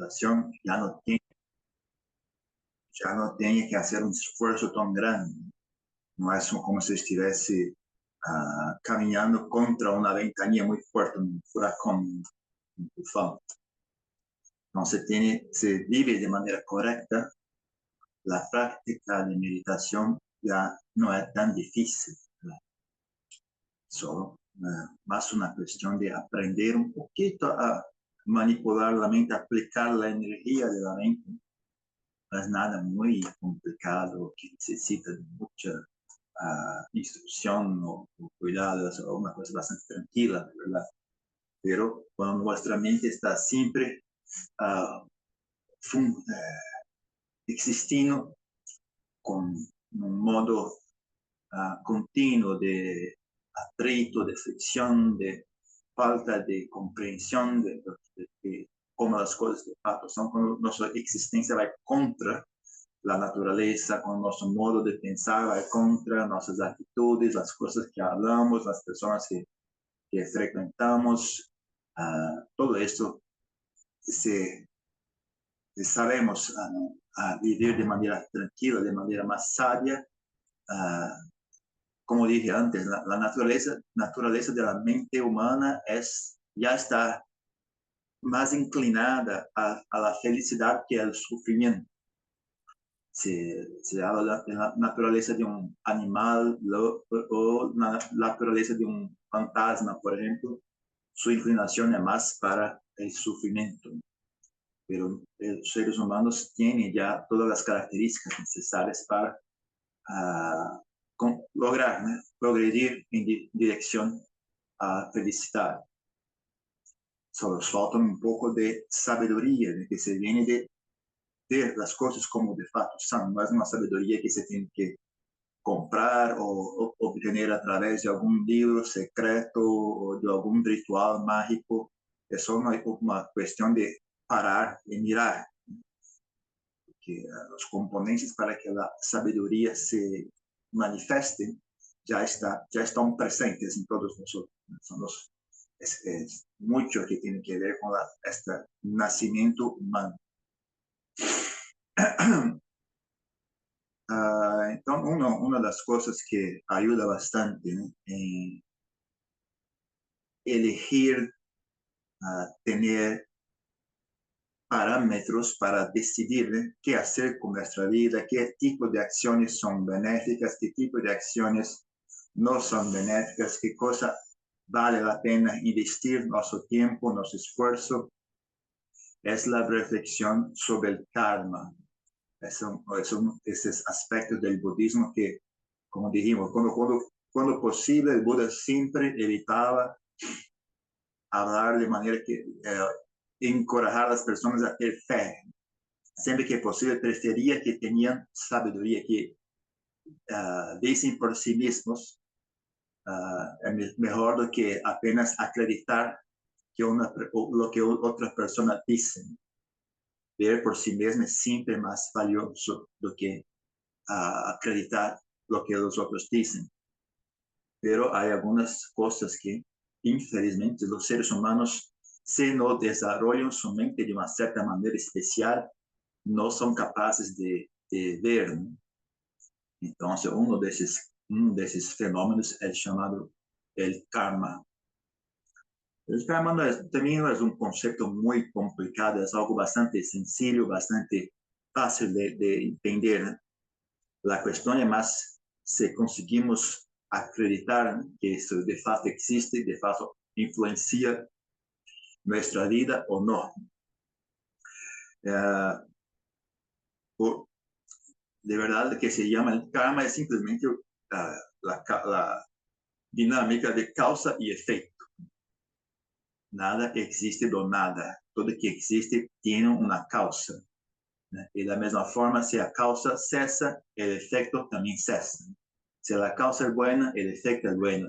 meditación ya no tiene que hacer un esfuerzo tan grande. No es como si estuviese caminando contra una ventanilla muy fuerte, un furacón, un tufán. Entonces se vive de manera correcta, la práctica de meditación ya no es tan difícil. Solo más una cuestión de aprender un poquito a manipular la mente, aplicar la energía de la mente. No es nada muy complicado que necesita de mucha instrucción o cuidado, es una cosa bastante tranquila, de verdad. Pero cuando nuestra mente está siempre existiendo con un modo continuo de atrito, de fricción, de falta de comprensión de cómo las cosas de fato son, cuando nuestra existencia va contra la naturaleza, con nuestro modo de pensar, va contra nuestras actitudes, las cosas que hablamos, las personas que frecuentamos, todo esto sabemos vivir de manera tranquila, de manera más sabia. Como dije antes, la naturaleza de la mente humana ya está más inclinada a la felicidad que al sufrimiento. Se habla de la naturaleza de un animal o la naturaleza de un fantasma, por ejemplo, su inclinación es más para el sufrimiento. Pero los seres humanos tienen ya todas las características necesarias para lograr, ¿no?, progredir en dirección a felicidad. Solo falta un poco de sabiduría, que se viene de ver las cosas como de fato son. No es una sabiduría que se tiene que comprar o obtener a través de algún libro secreto o de algún ritual mágico. Es solo una cuestión de parar y mirar, que los componentes para que la sabiduría se manifieste ya están presentes en todos nosotros. Es mucho que tiene que ver con este nacimiento humano. Entonces, una de las cosas que ayuda bastante, ¿no?, en elegir, tener parámetros para decidir, ¿no?, qué hacer con nuestra vida, qué tipo de acciones son benéficas, qué tipo de acciones no son benéficas, qué cosa vale la pena investir nuestro tiempo, nuestro esfuerzo. Es la reflexión sobre el karma. Esos aspectos del budismo que, como dijimos, cuando posible, el Buda siempre evitaba hablar de manera que encorajar a las personas a tener fe. Siempre que posible, prefería que tenían sabiduría, que dicen por sí mismos, es mejor do que apenas acreditar lo que otras personas dicen. Ver por sí mismo es siempre más valioso do que acreditar lo que los otros dicen. Pero hay algunas cosas que, infelizmente, los seres humanos, si no desarrollan su mente de una cierta manera especial, no son capaces de ver, ¿no? Entonces, uno de esos fenómenos es llamado el karma. El karma también no es un concepto muy complicado, es algo bastante sencillo, bastante fácil de entender, ¿no? La cuestión es más si conseguimos acreditar, ¿no?, que eso de fato existe, de fato influencia nuestra vida o no. De verdad, que se llama el karma es simplemente la dinámica de causa y efecto. Nada existe do nada. Todo que existe tiene una causa, ¿no? Y de la misma forma, si la causa cesa, el efecto también cesa. Si la causa es buena, el efecto es bueno.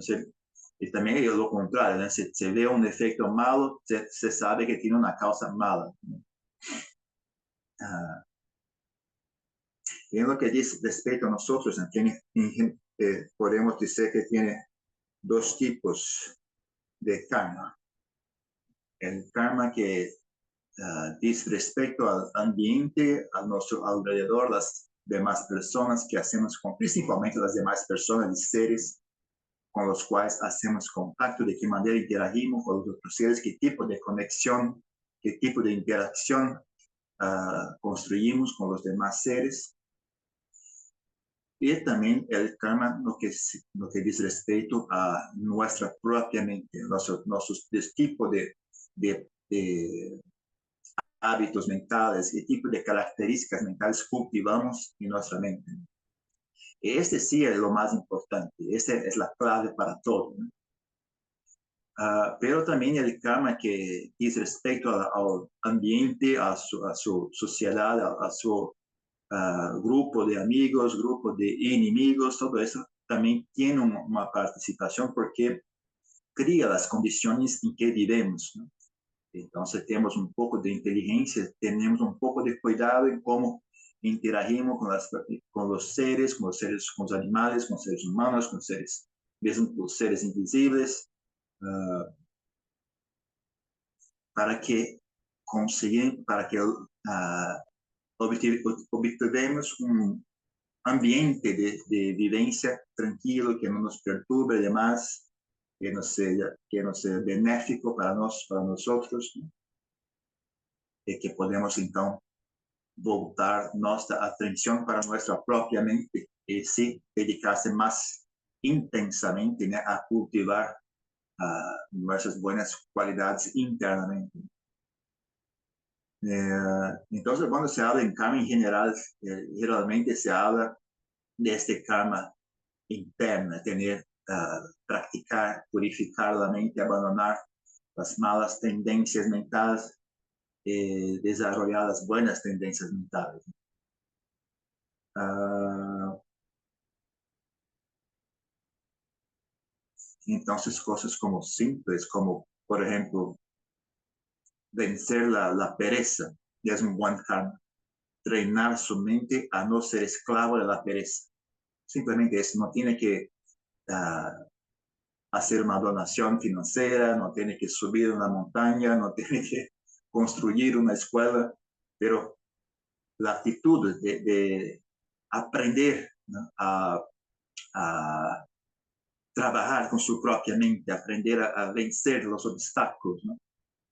Y también es lo contrario, ¿no? Si se ve un efecto malo, se sabe que tiene una causa mala, ¿no? En lo que dice respecto a nosotros, ¿no?, podemos decir que tiene dos tipos de karma. El karma que diz respeito ao ambiente, ao nosso alrededor, das demais pessoas que hacemos com, principalmente das demais pessoas e seres com os quais hacemos contato, de que maneira interagimos com os outros seres, que tipo de conexão, que tipo de interação construímos com os demais seres. E também o karma no que diz respeito a nossa própria mente, nossos tipo de hábitos mentais, que tipo de características mentais cultivamos em nossa mente. Este sí es lo más importante, esta es la clave para todo, ¿no? Pero también el karma que dice respecto al ambiente, a su sociedad, a su grupo de amigos, grupo de inimigos, todo eso también tiene una participación porque cría las condiciones en que vivimos, ¿no? Entonces tenemos un poco de inteligencia, tenemos un poco de cuidado en cómo interagimos con los seres, con los animales, con los seres humanos, con seres, mesmo con seres invisibles, para que obtivemos un ambiente de vivencia tranquilo, que no nos perturbe demás, que no sea benéfico para nosotros, ¿no? Y que podemos entonces voltar nuestra atención para nuestra propia mente y sí dedicarse más intensamente, ¿no?, a cultivar nuestras buenas cualidades internamente. Entonces, cuando se habla en karma en general, generalmente se habla de este karma interno, tener, practicar, purificar la mente, abandonar las malas tendencias mentales, desarrollar las buenas tendencias mentales. Entonces, cosas como simples, como, por ejemplo, vencer la pereza, ya es un buen karma. Treinar su mente a no ser esclavo de la pereza. Simplemente eso, no tiene que hacer una donación financiera, no tiene que subir una montaña, no tiene que construir una escuela, pero la actitud de aprender, ¿no?, a trabajar con su propia mente, aprender a vencer los obstáculos, ¿no?,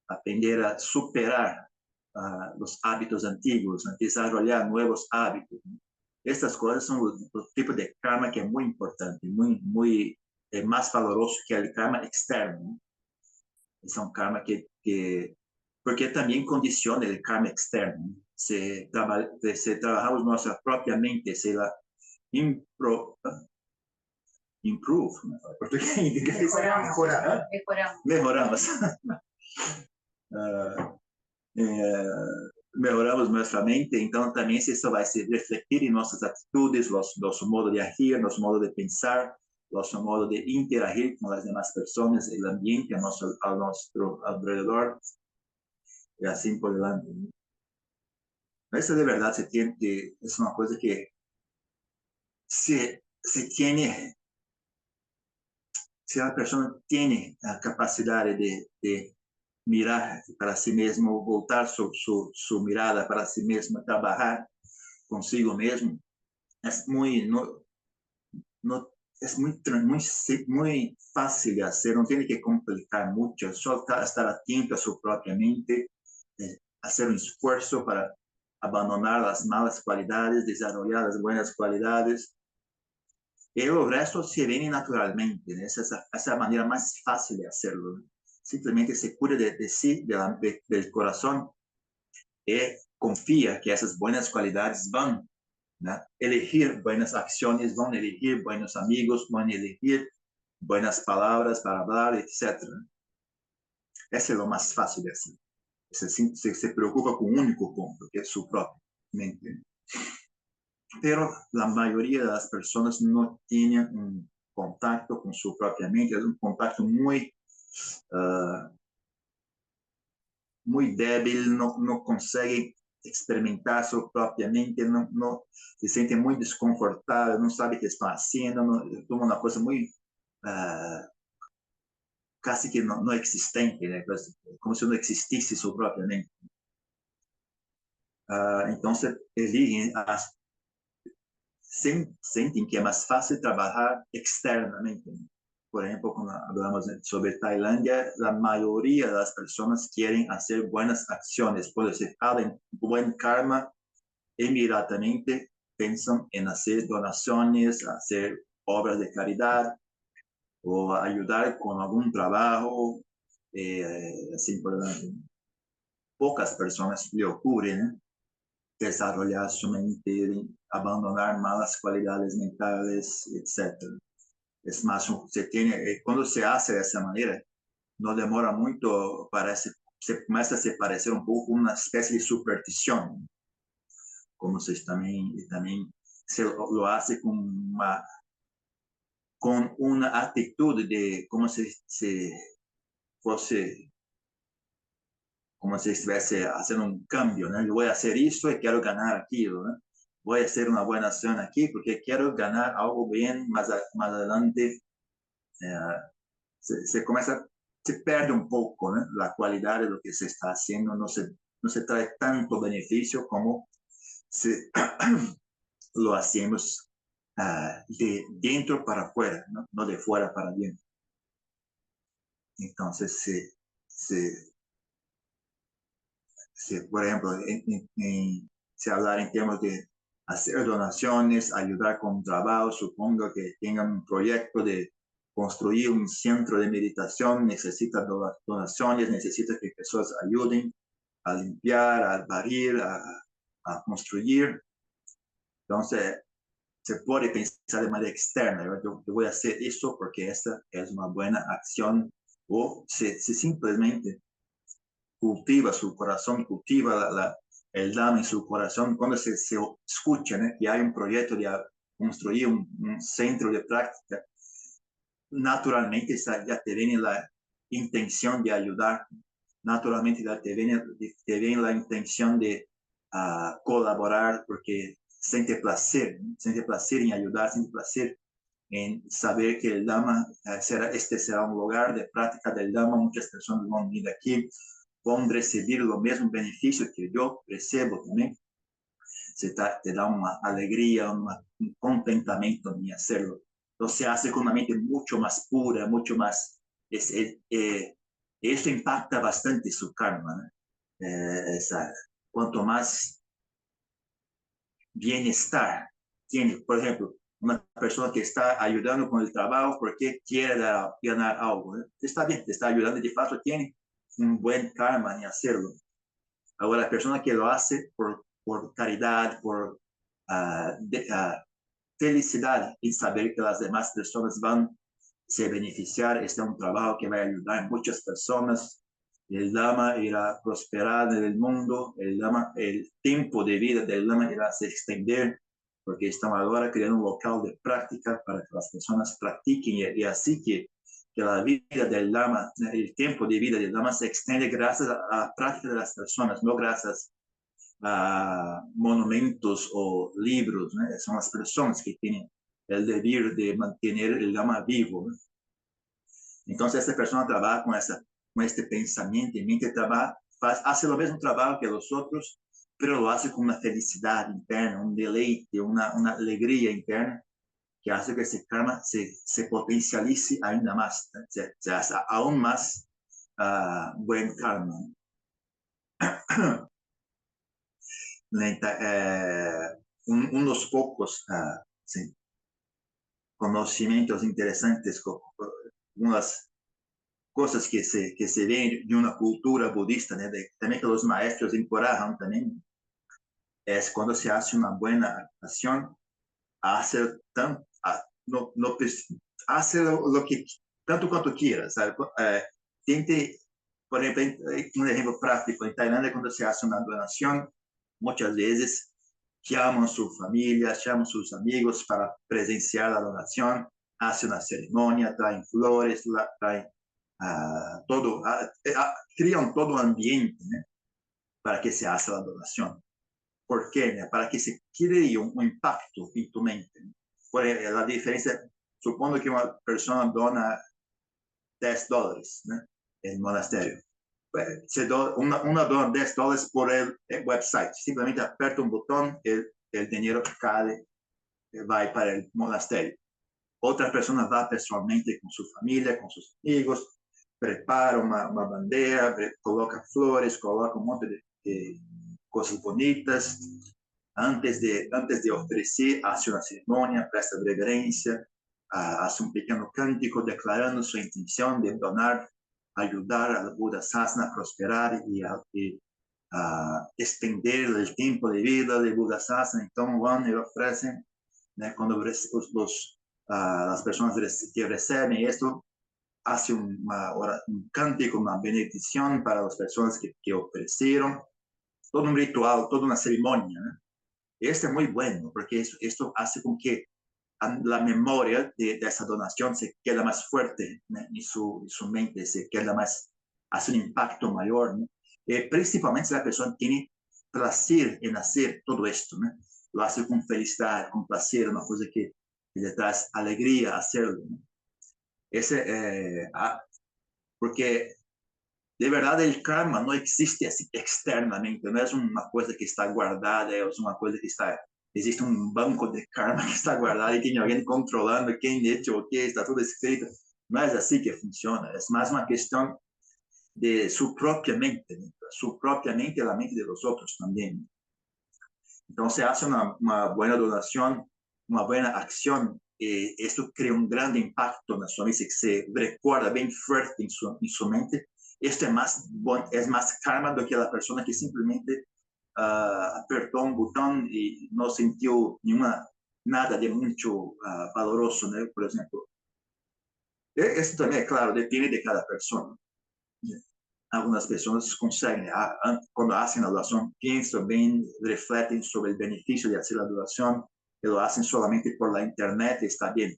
aprender a superar los hábitos antiguos, a desarrollar nuevos hábitos, ¿no? Estas cosas son los tipos de karma que es muy importante, muy más valoroso que el karma externo, ¿no? Son karma porque también condiciona el karma externo, ¿no? Se trabajamos nuestra propia mente, se la improve, ¿no?, mejoramos. Mejoramos nuestra mente, entonces también eso va a se refletir en nuestras actitudes, nuestro modo de agir, nuestro modo de pensar, nuestro modo de interagir con las demás personas, el ambiente a nuestro alrededor, y así por delante, ¿no? Eso de verdad es una cosa que se tiene, si la persona tiene la capacidad de mirar para sí mismo, voltar su mirada para sí mismo, trabajar consigo mesmo, es muy fácil de hacer, no tiene que complicar mucho, solo estar atento a su propia mente, hacer un esfuerzo para abandonar las malas cualidades, desarrollar las buenas cualidades, y el resto se viene naturalmente, ¿no? Esa es la manera más fácil de hacerlo, ¿no? Simplemente se cura de sí, del corazón, y confía que esas buenas cualidades van, ¿no?, elegir buenas acciones, van a elegir buenos amigos, van a elegir buenas palabras para hablar, etc. Eso es lo más fácil de hacer. Se preocupa con un único punto, que es su propia mente. Pero la mayoría de las personas no tienen un contacto con su propia mente, es un contacto muy débil, no consegue experimentar su propia mente, no se siente muy desconfortable, no sabe qué está haciendo, toma una cosa muy casi que no existente, ¿no?, como si no existiese su propia mente. Entonces, eligen, sentem que é mais fácil trabalhar externamente. Por ejemplo, cuando hablamos sobre Tailandia, la mayoría de las personas quieren hacer buenas acciones. Por decir, en buen karma, inmediatamente piensan en hacer donaciones, hacer obras de caridad o ayudar con algún trabajo. Así, por ejemplo, pocas personas le ocurren desarrollar su mente, abandonar malas cualidades mentales, etcétera. Es más, cuando se hace de esa manera, no demora mucho, se comienza a se parecer un poco una especie de superstición, como se también se lo hace con una actitud de como se fuese, como si estuviese haciendo un cambio, ¿no? Yo voy a hacer esto y quiero ganar aquello, ¿no? Voy a hacer una buena acción aquí porque quiero ganar algo bien más adelante. Se comienza, se pierde un poco, ¿no? La calidad de lo que se está haciendo, no se trae tanto beneficio como si lo hacemos de dentro para afuera, ¿no? No de fuera para adentro. Entonces, por ejemplo, se hablar en términos de hacer donaciones, ayudar con trabajo, supongo que tengan un proyecto de construir un centro de meditación, necesita donaciones, necesita que personas ayuden a limpiar, a barrer, a construir. Entonces, se puede pensar de manera externa, yo voy a hacer esto porque esta es una buena acción, o se simplemente cultiva su corazón, cultiva el Dhamma en su corazón, cuando se escucha, ¿no?, que hay un proyecto de construir un centro de práctica, naturalmente ya te viene la intención de ayudar, naturalmente ya te viene la intención de colaborar, porque siente placer, ¿no? Siente placer en ayudar, siente placer en saber que el Dhamma será un lugar de práctica del Dhamma, muchas personas van a venir aquí, van a recibir los mismos beneficios que yo recibo también. Te da una alegría, un contentamiento en hacerlo. Entonces se hace con una mente mucho más pura, mucho más... Eso impacta bastante su karma, ¿no? Cuanto más bienestar tiene, por ejemplo, una persona que está ayudando con el trabajo porque quiere ganar algo, ¿no? Está bien, te está ayudando, de fato tiene un buen karma en hacerlo. Ahora, la persona que lo hace por caridad, por felicidad en saber que las demás personas van a se beneficiar, este es un trabajo que va a ayudar a muchas personas, el Dhamma irá a prosperar en el mundo, el tiempo de vida del Dhamma irá a se extender, porque estamos ahora creando un local de práctica para que las personas practiquen, y así que la vida del Dhamma, el tiempo de vida del Dhamma se extiende gracias a la práctica de las personas, no gracias a monumentos o libros, ¿no? Son las personas que tienen el deber de mantener el Dhamma vivo, ¿no? Entonces, esta persona trabaja con este pensamiento en mente, hace lo mismo trabajo que los otros, pero lo hace con una felicidad interna, un deleite, una alegría interna, que hace que ese karma se potencialice ainda más, ¿no? Se hace aún más buen karma. Unos pocos sí, conocimientos interesantes, unas cosas que se ven de una cultura budista, ¿no? También que los maestros encorajan también, es cuando se hace una buena acción, hacer no, hace lo que tanto cuanto quieras, ¿sabes? Tente, por ejemplo, un ejemplo práctico, en Tailandia cuando se hace una donación, muchas veces llaman a su familia, llaman a sus amigos para presenciar la donación, hace una ceremonia, traen flores, traen todo, crean todo un ambiente, ¿no?, para que se haga la donación. ¿Por qué? ¿No? Para que se cree un impacto en tu mente, ¿no? Por la diferencia, supongo que una persona dona $10, ¿no?, en el monasterio. Una dona $10 por el website. Simplemente aperta un botón, el dinero cae, va para el monasterio. Otra persona va personalmente con su familia, con sus amigos, prepara una bandeja, coloca flores, coloca un monte de cosas bonitas. Antes de ofrecer, hace una ceremonia, presta reverencia, hace un pequeño cántico declarando su intención de donar, ayudar al Buda Sasana a prosperar y a extender el tiempo de vida de Buda Sasana. Entonces van y ofrecen, cuando las personas que reciben esto, hace un cántico, una bendición para las personas que ofrecieron, todo un ritual, toda una ceremonia. Este es muy bueno, porque esto hace con que la memoria de esa donación se quede más fuerte, ¿no? en su mente, se queda más, hace un impacto mayor, ¿no? Principalmente si la persona tiene placer en hacer todo esto, ¿no? Lo hace con felicidad, con placer, una cosa que le da alegría hacerlo, ¿no? Porque de verdad el karma no existe así externamente, no es una cosa que está guardada, es una cosa que existe un banco de karma que está guardado y tiene alguien controlando quién ha hecho o qué, está todo escrito. No es así que funciona, es más una cuestión de su propia mente, ¿no? Su propia mente y la mente de los otros también. Entonces hace una buena donación, una buena acción, esto crea un gran impacto en su mente, que se recuerda bien fuerte en su mente. Esto es más karma do que la persona que simplemente apertó un botón y no sintió nada de mucho valoroso, ¿no? Por ejemplo. Esto también, claro, depende de cada persona. Algunas personas conseguem, quando hacen la donación, piensan bien, refleten sobre el beneficio de hacer la donación, y lo hacen solamente por la internet, está bien,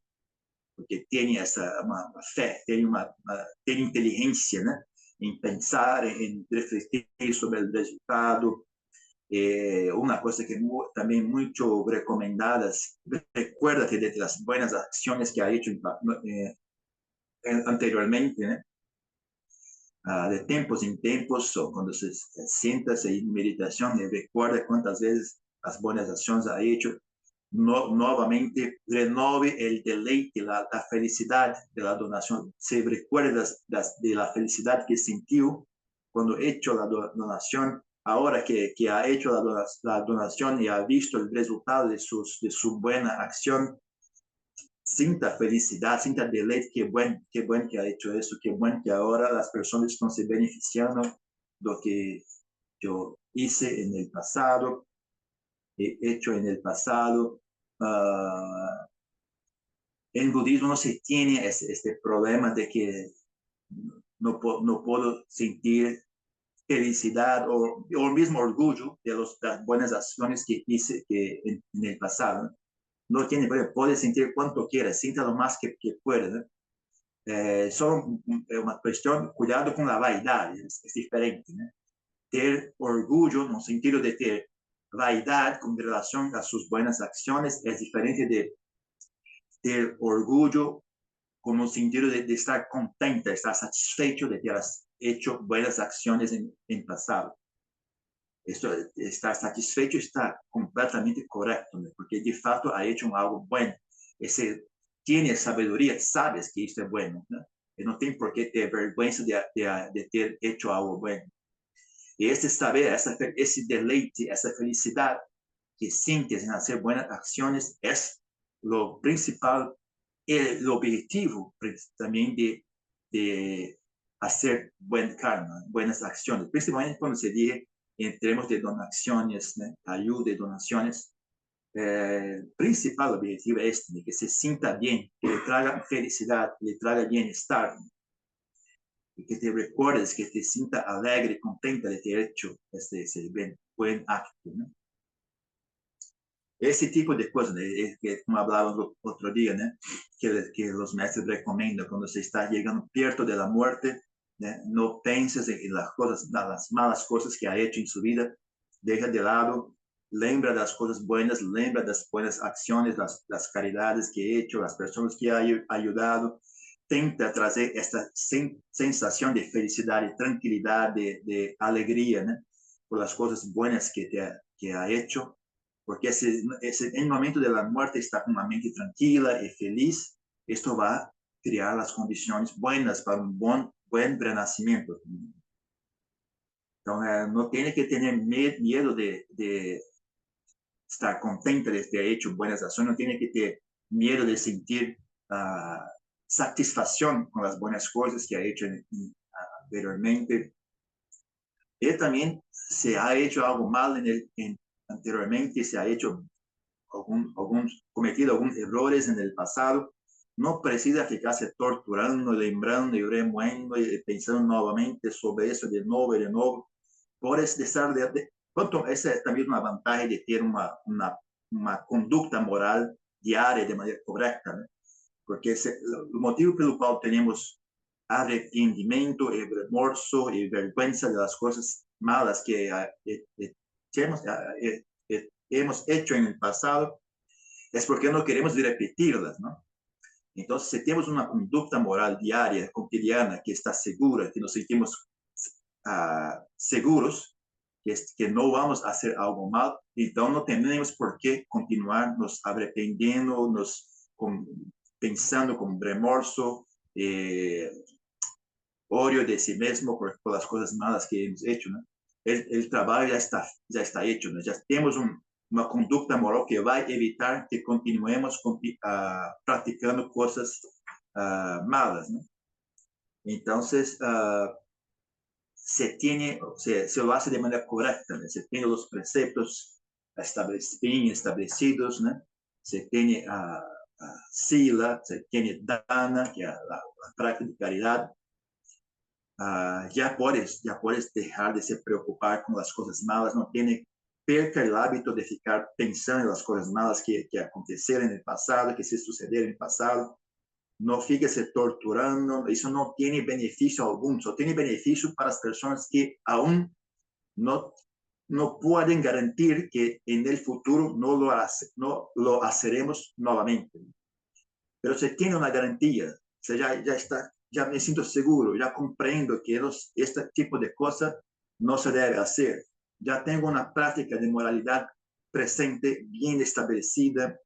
porque tiene una fe, tiene inteligencia, ¿no? En pensar, en refletir sobre el resultado. Una cosa que también mucho recomendadas, recuérdate de las buenas acciones que ha hecho anteriormente, ¿no? De tempos en tempos, o cuando se sienta en meditación y recuerda cuántas veces las buenas acciones ha hecho, nuevamente renove el deleite, la felicidad de la donación. Se recuerda de la felicidad que sintió cuando ha hecho la donación, ahora que ha hecho la donación y ha visto el resultado de su buena acción, sinta felicidad, sinta deleite, qué bueno que ha hecho eso, qué bueno que ahora las personas están se beneficiando de lo que yo hice en el pasado, he hecho en el pasado. En budismo no se tiene este problema de que no puedo sentir felicidad o el mismo orgullo de las buenas acciones que hice en el pasado. No tiene problema, puede sentir cuanto quiera, sienta lo más que pueda, ¿no? Solo una cuestión, cuidado con la vaidad, es diferente, ¿no? Ter orgullo, en el sentido de ter vaidad con relación a sus buenas acciones, es diferente de ter orgullo como sentido de estar contenta, estar satisfecho de que has hecho buenas acciones en pasado. Esto, estar satisfecho está completamente correcto, ¿no? Porque de fato ha hecho algo bueno. Ese tiene sabedoría, sabes que esto es bueno, ¿no? Y no tiene por qué tener vergüenza de ter hecho algo bueno. Y este saber, ese deleite, esa felicidad que sientes en hacer buenas acciones es lo principal, el objetivo también de hacer buen karma, buenas acciones, principalmente cuando se dice en términos de donaciones, ¿no? Ayuda y donaciones. El principal objetivo es este, de que se sienta bien, que le traiga felicidad, que le traiga bienestar, ¿no? Y que te recuerdes, que te sienta alegre, contenta de ter hecho ese buen acto, ¿no? Esse tipo de coisa, né? Como falávamos outro dia, né? Que os mestres recomendam quando você está chegando perto da morte, né? Não penses em nas malas coisas que ha hecho em sua vida, deixa de lado, lembra das coisas buenas, lembra das buenas ações, das caridades que ha hecho, das pessoas que ha ajudado, tenta trazer esta sensação de felicidade, tranquilidade, de alegria, né? Por as coisas buenas que ha hecho, porque en el momento de la muerte está con una mente tranquila y feliz, esto va a crear las condiciones buenas para un buen renacimiento. Entonces, no tiene que tener miedo de estar contente de ter hecho buenas acciones, no tiene que tener miedo de sentir satisfacción con las buenas cosas que ha hecho anteriormente. Él también se ha hecho algo mal anteriormente, se ha hecho cometido algunos errores en el pasado, no precisa ficarse torturando, lembrando y remoendo y pensando nuevamente sobre eso de nuevo y de nuevo. Por eso, esa es también una ventaja de tener una conducta moral diaria de manera correcta, ¿no? Porque el motivo por el cual tenemos arrepentimiento y remorso y vergüenza de las cosas malas que hemos hecho en el pasado es porque no queremos repetirlas, ¿no? Entonces, si tenemos una conducta moral diaria, cotidiana, que está segura, que nos sentimos seguros, que no vamos a hacer algo mal, entonces no tenemos por qué continuar nos arrepentiendo, pensando con remorso, odio de sí mismo por las cosas malas que hemos hecho, ¿no? El trabajo ya está hecho, ¿no? Ya tenemos una conducta moral que va a evitar que continuemos practicando cosas malas, ¿no? Entonces, se lo hace de manera correcta, ¿no? Se tiene los preceptos bien establecidos, ¿no? Se tiene sila, se tiene dana, que es la práctica de caridad. Ya puedes dejar de se preocupar con las cosas malas, no perca el hábito de ficar pensando en las cosas malas que acontecieron en el pasado, que se sucedieron en el pasado. No fíjese torturando, eso no tiene beneficio alguno, solo tiene beneficio para las personas que aún no pueden garantir que en el futuro no lo haremos nuevamente. Pero se tiene una garantía, ya me siento seguro, ya comprendo que este tipo de cosas no se debe hacer. Ya tengo una práctica de moralidad presente, bien establecida,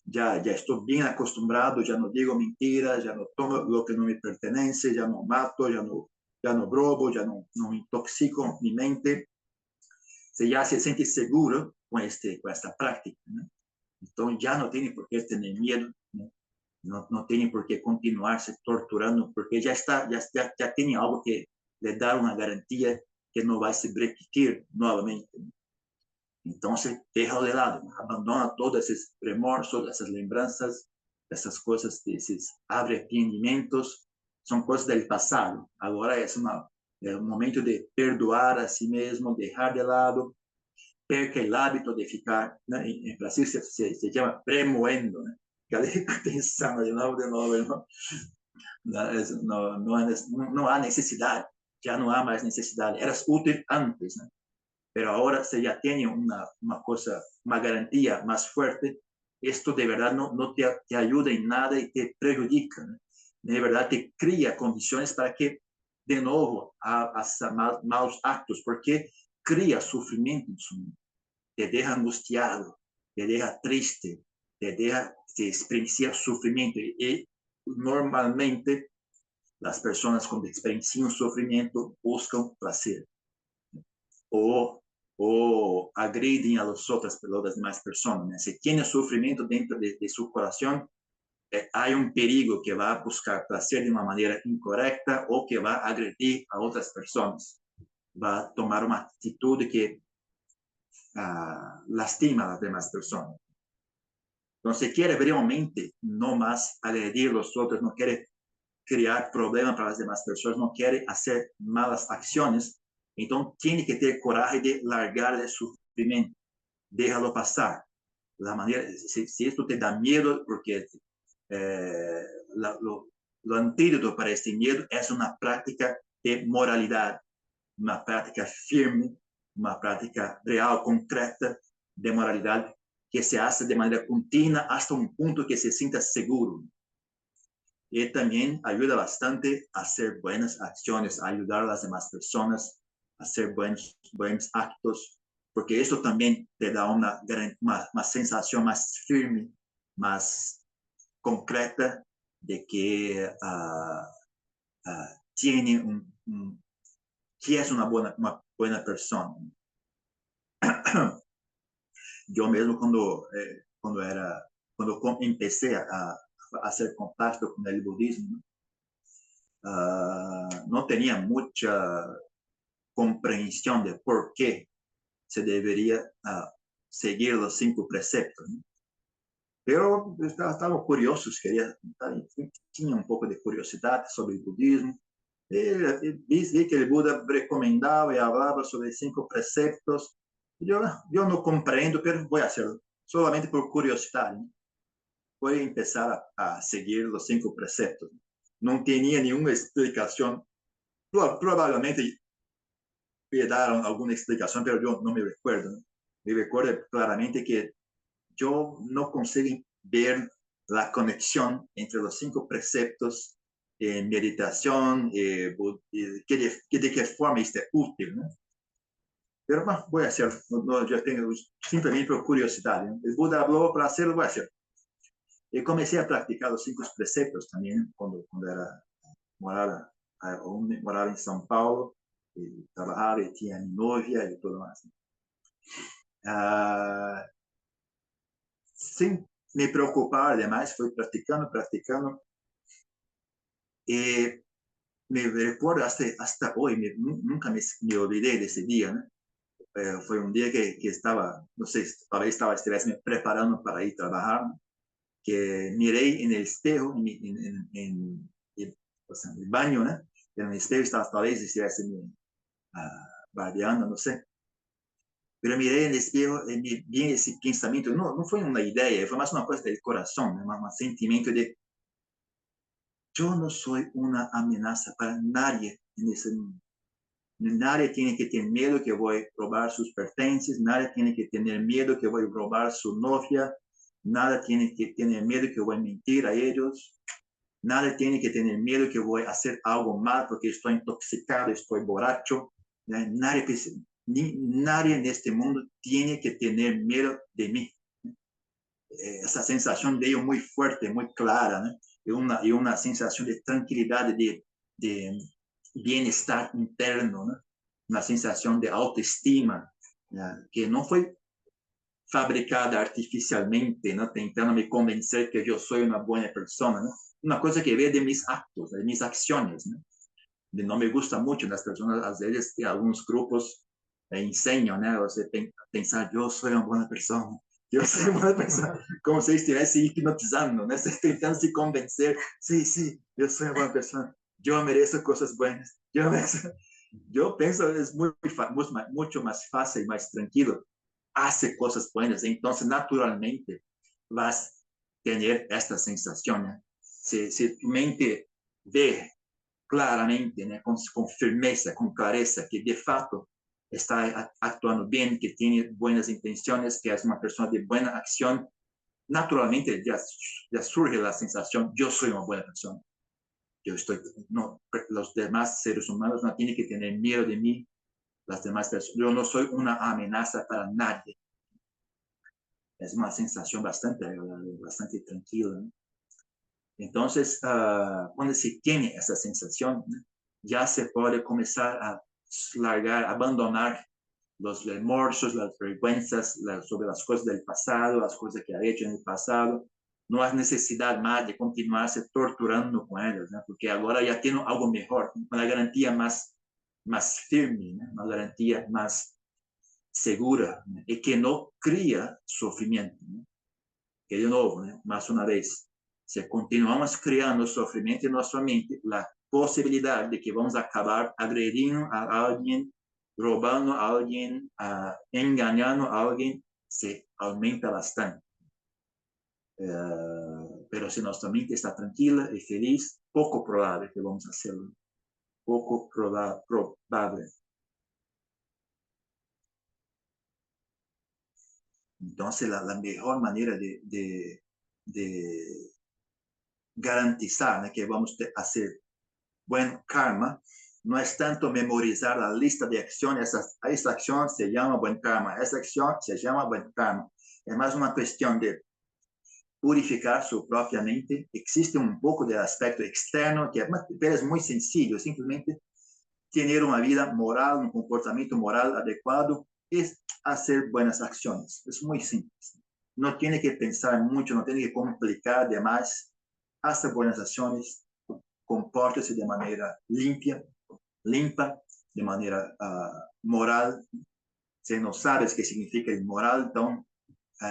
ya estoy bien acostumbrado, ya no digo mentiras, ya no tomo lo que no me pertenece, ya no mato, ya no robo, ya no intoxico mi mente. Ya se siente seguro con esta práctica, ¿no? Entonces ya no tiene por qué tener miedo, ¿no? No tiene por qué continuarse torturando, porque ya tiene algo que le da una garantía que no va a se repetir nuevamente. Entonces, déjalo de lado, abandona todos esos remorsos, esas lembranzas, esas cosas, esos arrepentimientos, son cosas del pasado. Ahora es un momento de perdoar a sí mismo, dejar de lado, perca el hábito de ficar, ¿no? En Brasil se llama remoendo, ¿no? Pensando de nuevo, no hay necesidad, ya no hay más necesidad. Eras útil antes, ¿no? Pero ahora se ya tiene una garantía más fuerte. Esto de verdad no te ayuda en nada y te perjudica, ¿no? De verdad te crea condiciones para que de nuevo hagas malos actos, porque crea sufrimiento en su mente, te deja angustiado, te deja triste, te experiencia sufrimiento. Y normalmente las personas cuando experiencian sufrimiento buscan placer o agreden a las demás personas, ¿no? Si tiene sufrimiento dentro de su corazón, hay un peligro que va a buscar placer de una manera incorrecta o que va a agredir a otras personas, va a tomar una actitud que lastima a las demás personas. Entonces quiere realmente no más agredir a los otros, no quiere crear problemas para las demás personas, no quiere hacer malas acciones, entonces tiene que tener coraje de largar el sufrimiento, déjalo pasar. La manera, si esto te da miedo, porque lo antídoto para este miedo es una práctica de moralidad, una práctica firme, una práctica real, concreta de moralidad que se hace de manera continua hasta un punto que se sienta seguro. Y también ayuda bastante a hacer buenas acciones, a ayudar a las demás personas a hacer buenos actos, porque eso también te da una sensación más firme, más concreta de que tiene que es una buena persona. Yo mismo cuando empecé a hacer contacto con el budismo, no tenía mucha comprensión de por qué se debería seguir los 5 preceptos, ¿no? Pero estaba curioso, tinha um pouco de curiosidade sobre o budismo. Vi que o Buda recomendava e falava sobre 5 preceptos. Eu não compreendo, mas vou fazer solamente por curiosidade. Vou começar a seguir os 5 preceptos. Não tinha nenhuma explicação. Provavelmente me deram alguma explicação, mas eu não me recuerdo. Me recuerdo claramente que yo no consigo ver la conexión entre los 5 preceptos en meditación, de qué forma es útil, ¿no? Pero bueno, voy a hacer, yo tengo simplemente por curiosidad, ¿no? El Buda habló para hacerlo, voy a hacer. Y comencé a practicar los 5 preceptos también cuando era moraba en São Paulo, y trabajaba y tenía mi novia y todo más. Sem me preocupar demais, fui praticando, e me recuerdo hasta hoy, nunca me olvidé de ese día, ¿no? Fue un día que estaba, no sé, todavía estuviese preparando para ir a trabajar, ¿no? Que miré en el espejo, o sea, en el baño, ¿no? En el espejo estaba, tal vez estuviese barbeando, no sé. Pero miré en el espejo y vi ese pensamiento, no fue una idea, fue más una cosa del corazón, ¿no? Un sentimiento de yo no soy una amenaza para nadie en ese mundo. Nadie tiene que tener miedo que voy a robar sus pertenencias, nadie tiene que tener miedo que voy a robar su novia, nada tiene que tener miedo que voy a mentir a ellos, nadie tiene que tener miedo que voy a hacer algo mal porque estoy intoxicado, estoy borracho. Nadie en este mundo tiene que tener miedo de mí. Essa sensação veio muito forte, muito clara, né? E uma sensação de tranquilidade, de bem-estar interno, né? Uma sensação de autoestima, né? Que não foi fabricada artificialmente, né? Tentando me convencer que eu sou uma boa pessoa, né? Uma coisa que veio de mis actos, de mis ações, né? Não me gusta muito das pessoas, às vezes, que alguns grupos ensinam, né? Você pensar, eu sou uma boa pessoa, eu sou uma boa pessoa, como se estivesse hipnotizando, né? Tentando se convencer, sim, eu sou uma boa pessoa, eu mereço coisas boas, eu penso, é muito mais fácil e mais tranquilo hacer coisas boas, então, naturalmente, vas ter esta sensação, né? Se tu mente vê claramente, né, com firmeza, com clareza, que de fato está actuando bem, que tem boas intenções, que é uma pessoa de boa ação, naturalmente já surge a sensação, eu sou uma boa pessoa. Los demás seres humanos no tienen que tener miedo de mí, las demás personas, yo no soy una amenaza para nadie. Es una sensación bastante tranquila, ¿no? Entonces, cuando se tiene esa sensación, ¿no? Ya se puede comenzar a largar, abandonar los remorsos, las vergüenzas sobre las cosas del pasado, las cosas que ha hecho en el pasado. No hay necesidad más de continuarse torturando con ellas, ¿no? Porque ahora ya tienen algo mejor, una garantía más firme, ¿no? Una garantía más segura, ¿no? Y que no cría sufrimiento, ¿no? Que de nuevo, ¿no? Más una vez, si continuamos creando sufrimiento en nuestra mente, la posibilidad de que vamos a acabar agredindo a alguien, robando a alguien, engañando a alguien, se aumenta bastante. Pero si nuestra mente está tranquila y feliz, poco probable que vamos a hacerlo. Poco probable. Entonces, la mejor manera de garantizar, ¿no?, que vamos a hacer buen karma, no es tanto memorizar la lista de acciones, esta acción se llama buen karma, esta acción se llama buen karma. Es más una cuestión de purificar su propia mente. Existe un poco del aspecto externo, pero es muy sencillo, simplemente tener una vida moral, un comportamiento moral adecuado, es hacer buenas acciones. Es muy simple. No tiene que pensar mucho, no tiene que complicar demás. Hace buenas acciones, compórtese de manera limpa, de manera moral. Si no sabes qué significa el moral, entonces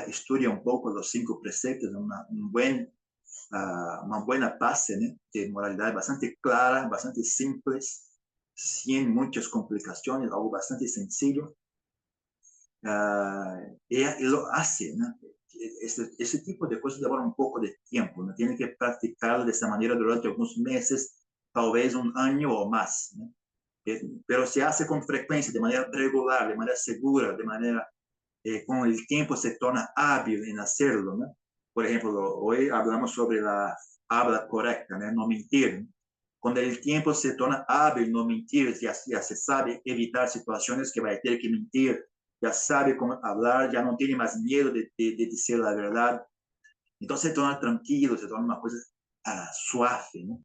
estudia un poco los 5 preceptos, una buena base, ¿no?, de moralidad bastante clara, bastante simple, sin muchas complicaciones, algo bastante sencillo. Y lo hace, ¿no? Ese tipo de cosas lleva un poco de tiempo, ¿no? Tiene que practicarlo de esa manera durante algunos meses, tal vez un año o más, ¿no? Pero se hace con frecuencia, de manera regular, de manera segura, de manera con el tiempo se torna hábil en hacerlo, ¿no? Por ejemplo, hoy hablamos sobre la habla correcta, ¿no?, no mentir, ¿no? Con el tiempo se torna hábil no mentir, ya se sabe evitar situaciones que va a tener que mentir, ya sabe cómo hablar, ya no tiene más miedo de decir la verdad. Entonces se torna tranquilo, se torna una cosa suave, ¿no?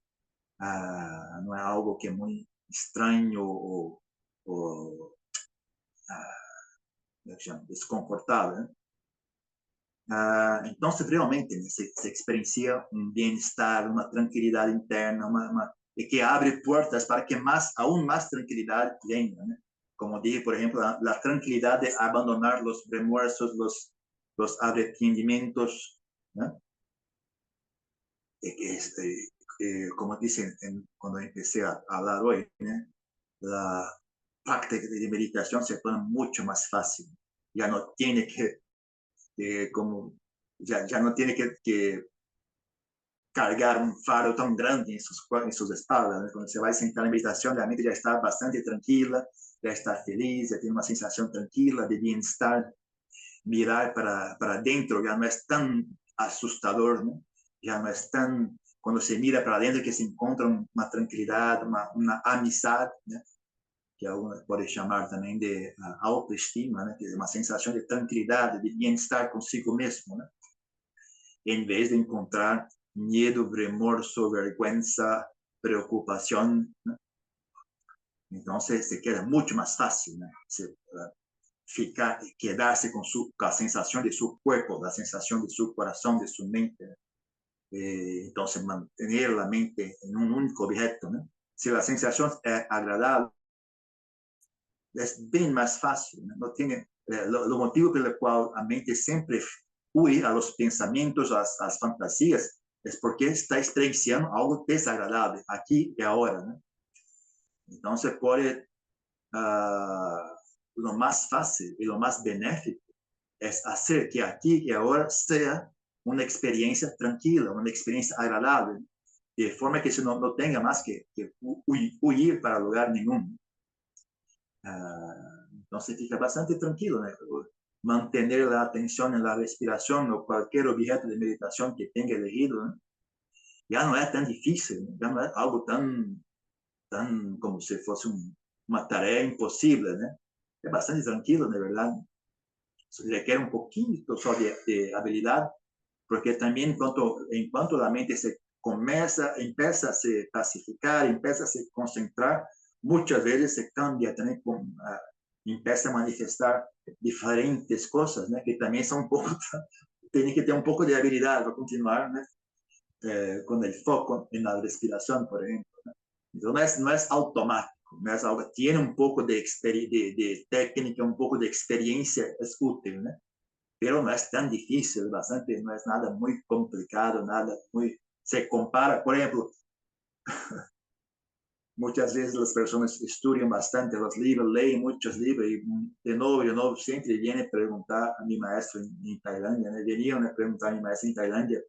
No es algo que es muy extraño o desconfortable, ¿no? Entonces realmente se experiencia un bienestar, una tranquilidad interna, y que abre puertas para que aún más tranquilidad venga, ¿no? Como dije, por ejemplo, la tranquilidad de abandonar los remorsos, los arrepentimientos, ¿no? Como dicen cuando empecé a hablar hoy, ¿no?, la práctica de meditación se torna mucho más fácil. Ya no tiene como ya no tiene que cargar un faro tan grande en sus espaldas, ¿no? Cuando se va a sentar en meditación, la mente ya está bastante tranquila, ya está feliz, ya tiene una sensación tranquila de bienestar. Mirar para adentro ya no es tan asustador, ¿no? Ya no es tan, cuando se mira para adentro, que se encuentra una tranquilidad, una amistad, ¿no?, que algunos pueden llamar también de autoestima, ¿no?, que es una sensación de tranquilidad, de bienestar consigo mismo, ¿no?, en vez de encontrar miedo, remorso, vergüenza, preocupación, ¿no? Entonces se queda mucho más fácil, ¿no?, quedarse con la sensación de su cuerpo, la sensación de su corazón, de su mente. Entonces mantener la mente en un único objeto, ¿no? Si la sensación es agradable, es bien más fácil, ¿no? No tiene, lo motivo por el cual la mente siempre huye a los pensamientos, a las fantasías, es porque está experienciando algo desagradable aquí y ahora, ¿no? Entonces, lo más fácil y lo más benéfico es hacer que aquí y ahora sea una experiencia tranquila, una experiencia agradable, de forma que se no tenga más que huir para lugar ningún. Entonces fica bastante tranquilo, ¿no?, mantener la atención en la respiración o cualquier objeto de meditación que tenga elegido, ¿no? Ya no es tan difícil, ¿no?, ya no es algo tan como si fuese una tarea imposible, ¿no? Es bastante tranquilo, de verdad. Se requiere un poquito solo de habilidad, porque también en cuanto la mente empieza a se pacificar, empieza a se concentrar, muchas veces se cambia también, empieza a manifestar diferentes cosas, ¿no?, que también son un poco, tiene que tener un poco de habilidad para continuar, ¿no?, con el foco en la respiración, por ejemplo, ¿no? Entonces no es automático, no es algo, tiene un poco de técnica, un poco de experiencia, es útil, ¿no?, pero no es tan difícil, bastante, no es nada muy complicado, nada muy, se compara, por ejemplo, muchas veces las personas estudian bastante los libros, leen muchos libros y de nuevo siempre viene a preguntar a mi maestro en Tailandia, ¿no?, venían a preguntar a mi maestro en Tailandia,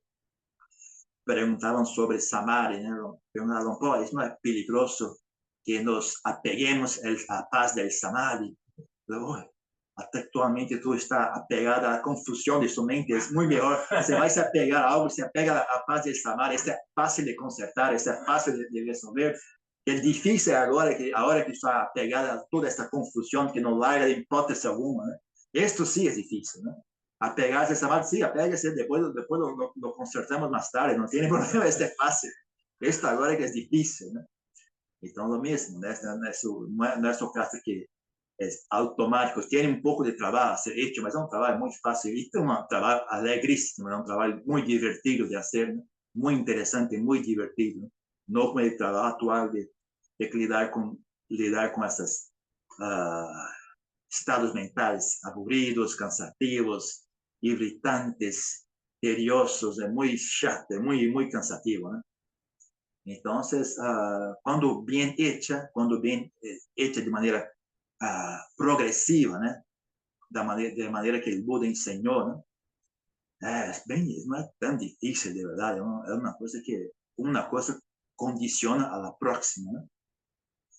preguntaban sobre Samadhi, ¿no?, preguntaban, oh, ¿es no es peligroso que nos apeguemos a la paz del Samadhi? Actualmente tú estás apegado a la confusión de su mente, es muy mejor, se va a apegar a algo, se apega a paz de Samar, es fácil de concertar, es fácil de resolver. Es difícil ahora que está apegada a toda esta confusión que no larga de hipótesis alguna, ¿no? Esto sí es difícil, ¿no? Apegarse a Samar, sí, apégase, después lo concertamos más tarde, no tiene problema, este es fácil. Esto ahora que es difícil, ¿no? Entonces, lo mismo, no es un caso que es automático, tiene un poco de trabajo a ser hecho, pero es un trabajo muy fácil, y es un trabajo alegrísimo, es un trabajo muy divertido de hacer, ¿no? Muy interesante, muy divertido, no como el trabajo actual de lidar con esos estados mentales aburridos, cansativos, irritantes, tediosos, es muy chato, muy cansativo, ¿no? Entonces, cuando bien hecha de manera progresiva, ¿no? De manera que el Buda enseñó, ¿no? No es tan difícil, de verdad, es una cosa que una cosa condiciona a la próxima, ¿no?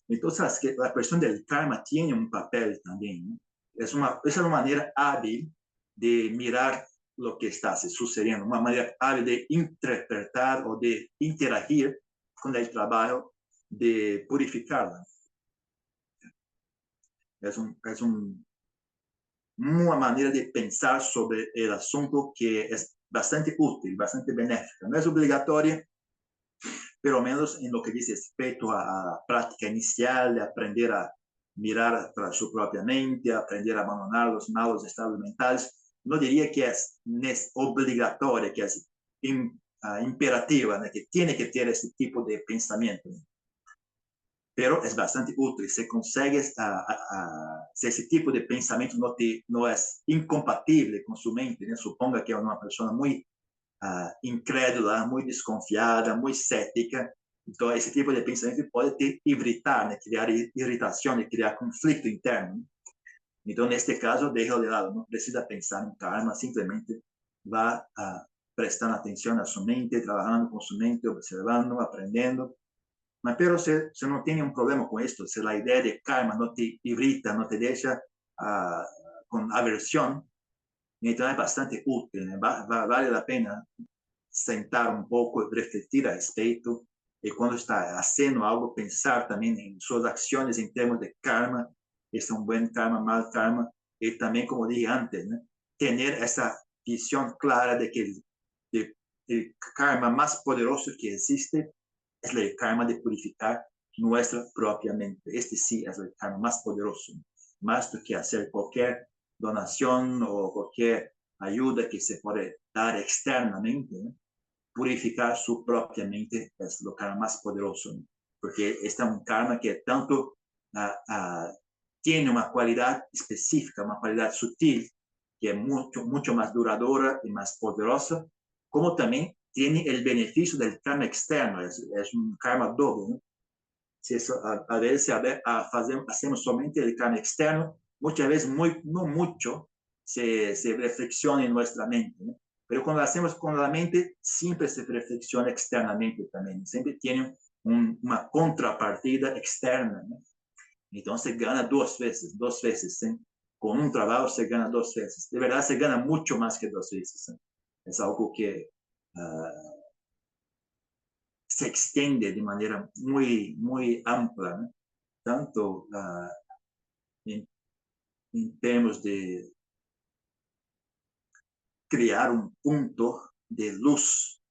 Entonces, que la cuestión del karma tiene un papel también, ¿no? Es una manera hábil de mirar lo que está sucediendo, una manera hábil de interpretar o de interagir con el trabajo de purificarla. Es una manera de pensar sobre el asunto que es bastante útil, bastante benéfica. No es obligatoria, pero menos en lo que dice respecto a la práctica inicial de aprender a mirar para su propia mente, aprender a abandonar los malos estados mentales. No diría que es obligatoria, que es imperativa, ¿no? Que tiene que tener ese tipo de pensamiento. Pero es bastante útil. Si consigues, si ese tipo de pensamiento no es incompatible con su mente, ¿no? Suponga que es una persona muy incrédula, muy desconfiada, muy cética. Entonces, ese tipo de pensamiento puede te irritar, ¿no? Crear irritación, crear conflicto interno. Entonces, en este caso, déjalo de lado, no precisa pensar en karma, simplemente va prestando atención a su mente, trabajando con su mente, observando, aprendiendo. Pero se no tiene un problema con esto, si la idea de karma no te irrita, no te deja con aversión, entonces es bastante útil, ¿no? Vale la pena sentar un poco, refletir al respecto, y cuando está haciendo algo, pensar también en sus acciones en términos de karma, es un buen karma, mal karma, y también, como dije antes, ¿no? Tener esa visión clara de que el karma más poderoso que existe es el karma de purificar nuestra propia mente. Este sí es el karma más poderoso, más do que hacer cualquier donación o cualquier ayuda que se puede dar externamente, ¿no? Purificar su propia mente es lo karma más poderoso, ¿no? Porque este es un karma que tanto tiene una cualidad específica, una cualidad sutil, que es mucho más duradera y más poderosa, como también tiene el beneficio del karma externo, es un karma doble, ¿no? Si eso, a veces hacemos solamente el karma externo, muchas veces no mucho se reflexiona en nuestra mente, ¿no? Pero cuando lo hacemos con la mente, siempre se reflexiona externamente también, siempre tiene una contrapartida externa, ¿no? Entonces se gana dos veces, ¿sí? Con un trabajo se gana dos veces. De verdad se gana mucho más que dos veces, ¿sí? Es algo que se extiende de manera muy amplia, ¿no? Tanto en, en términos de crear un punto de luz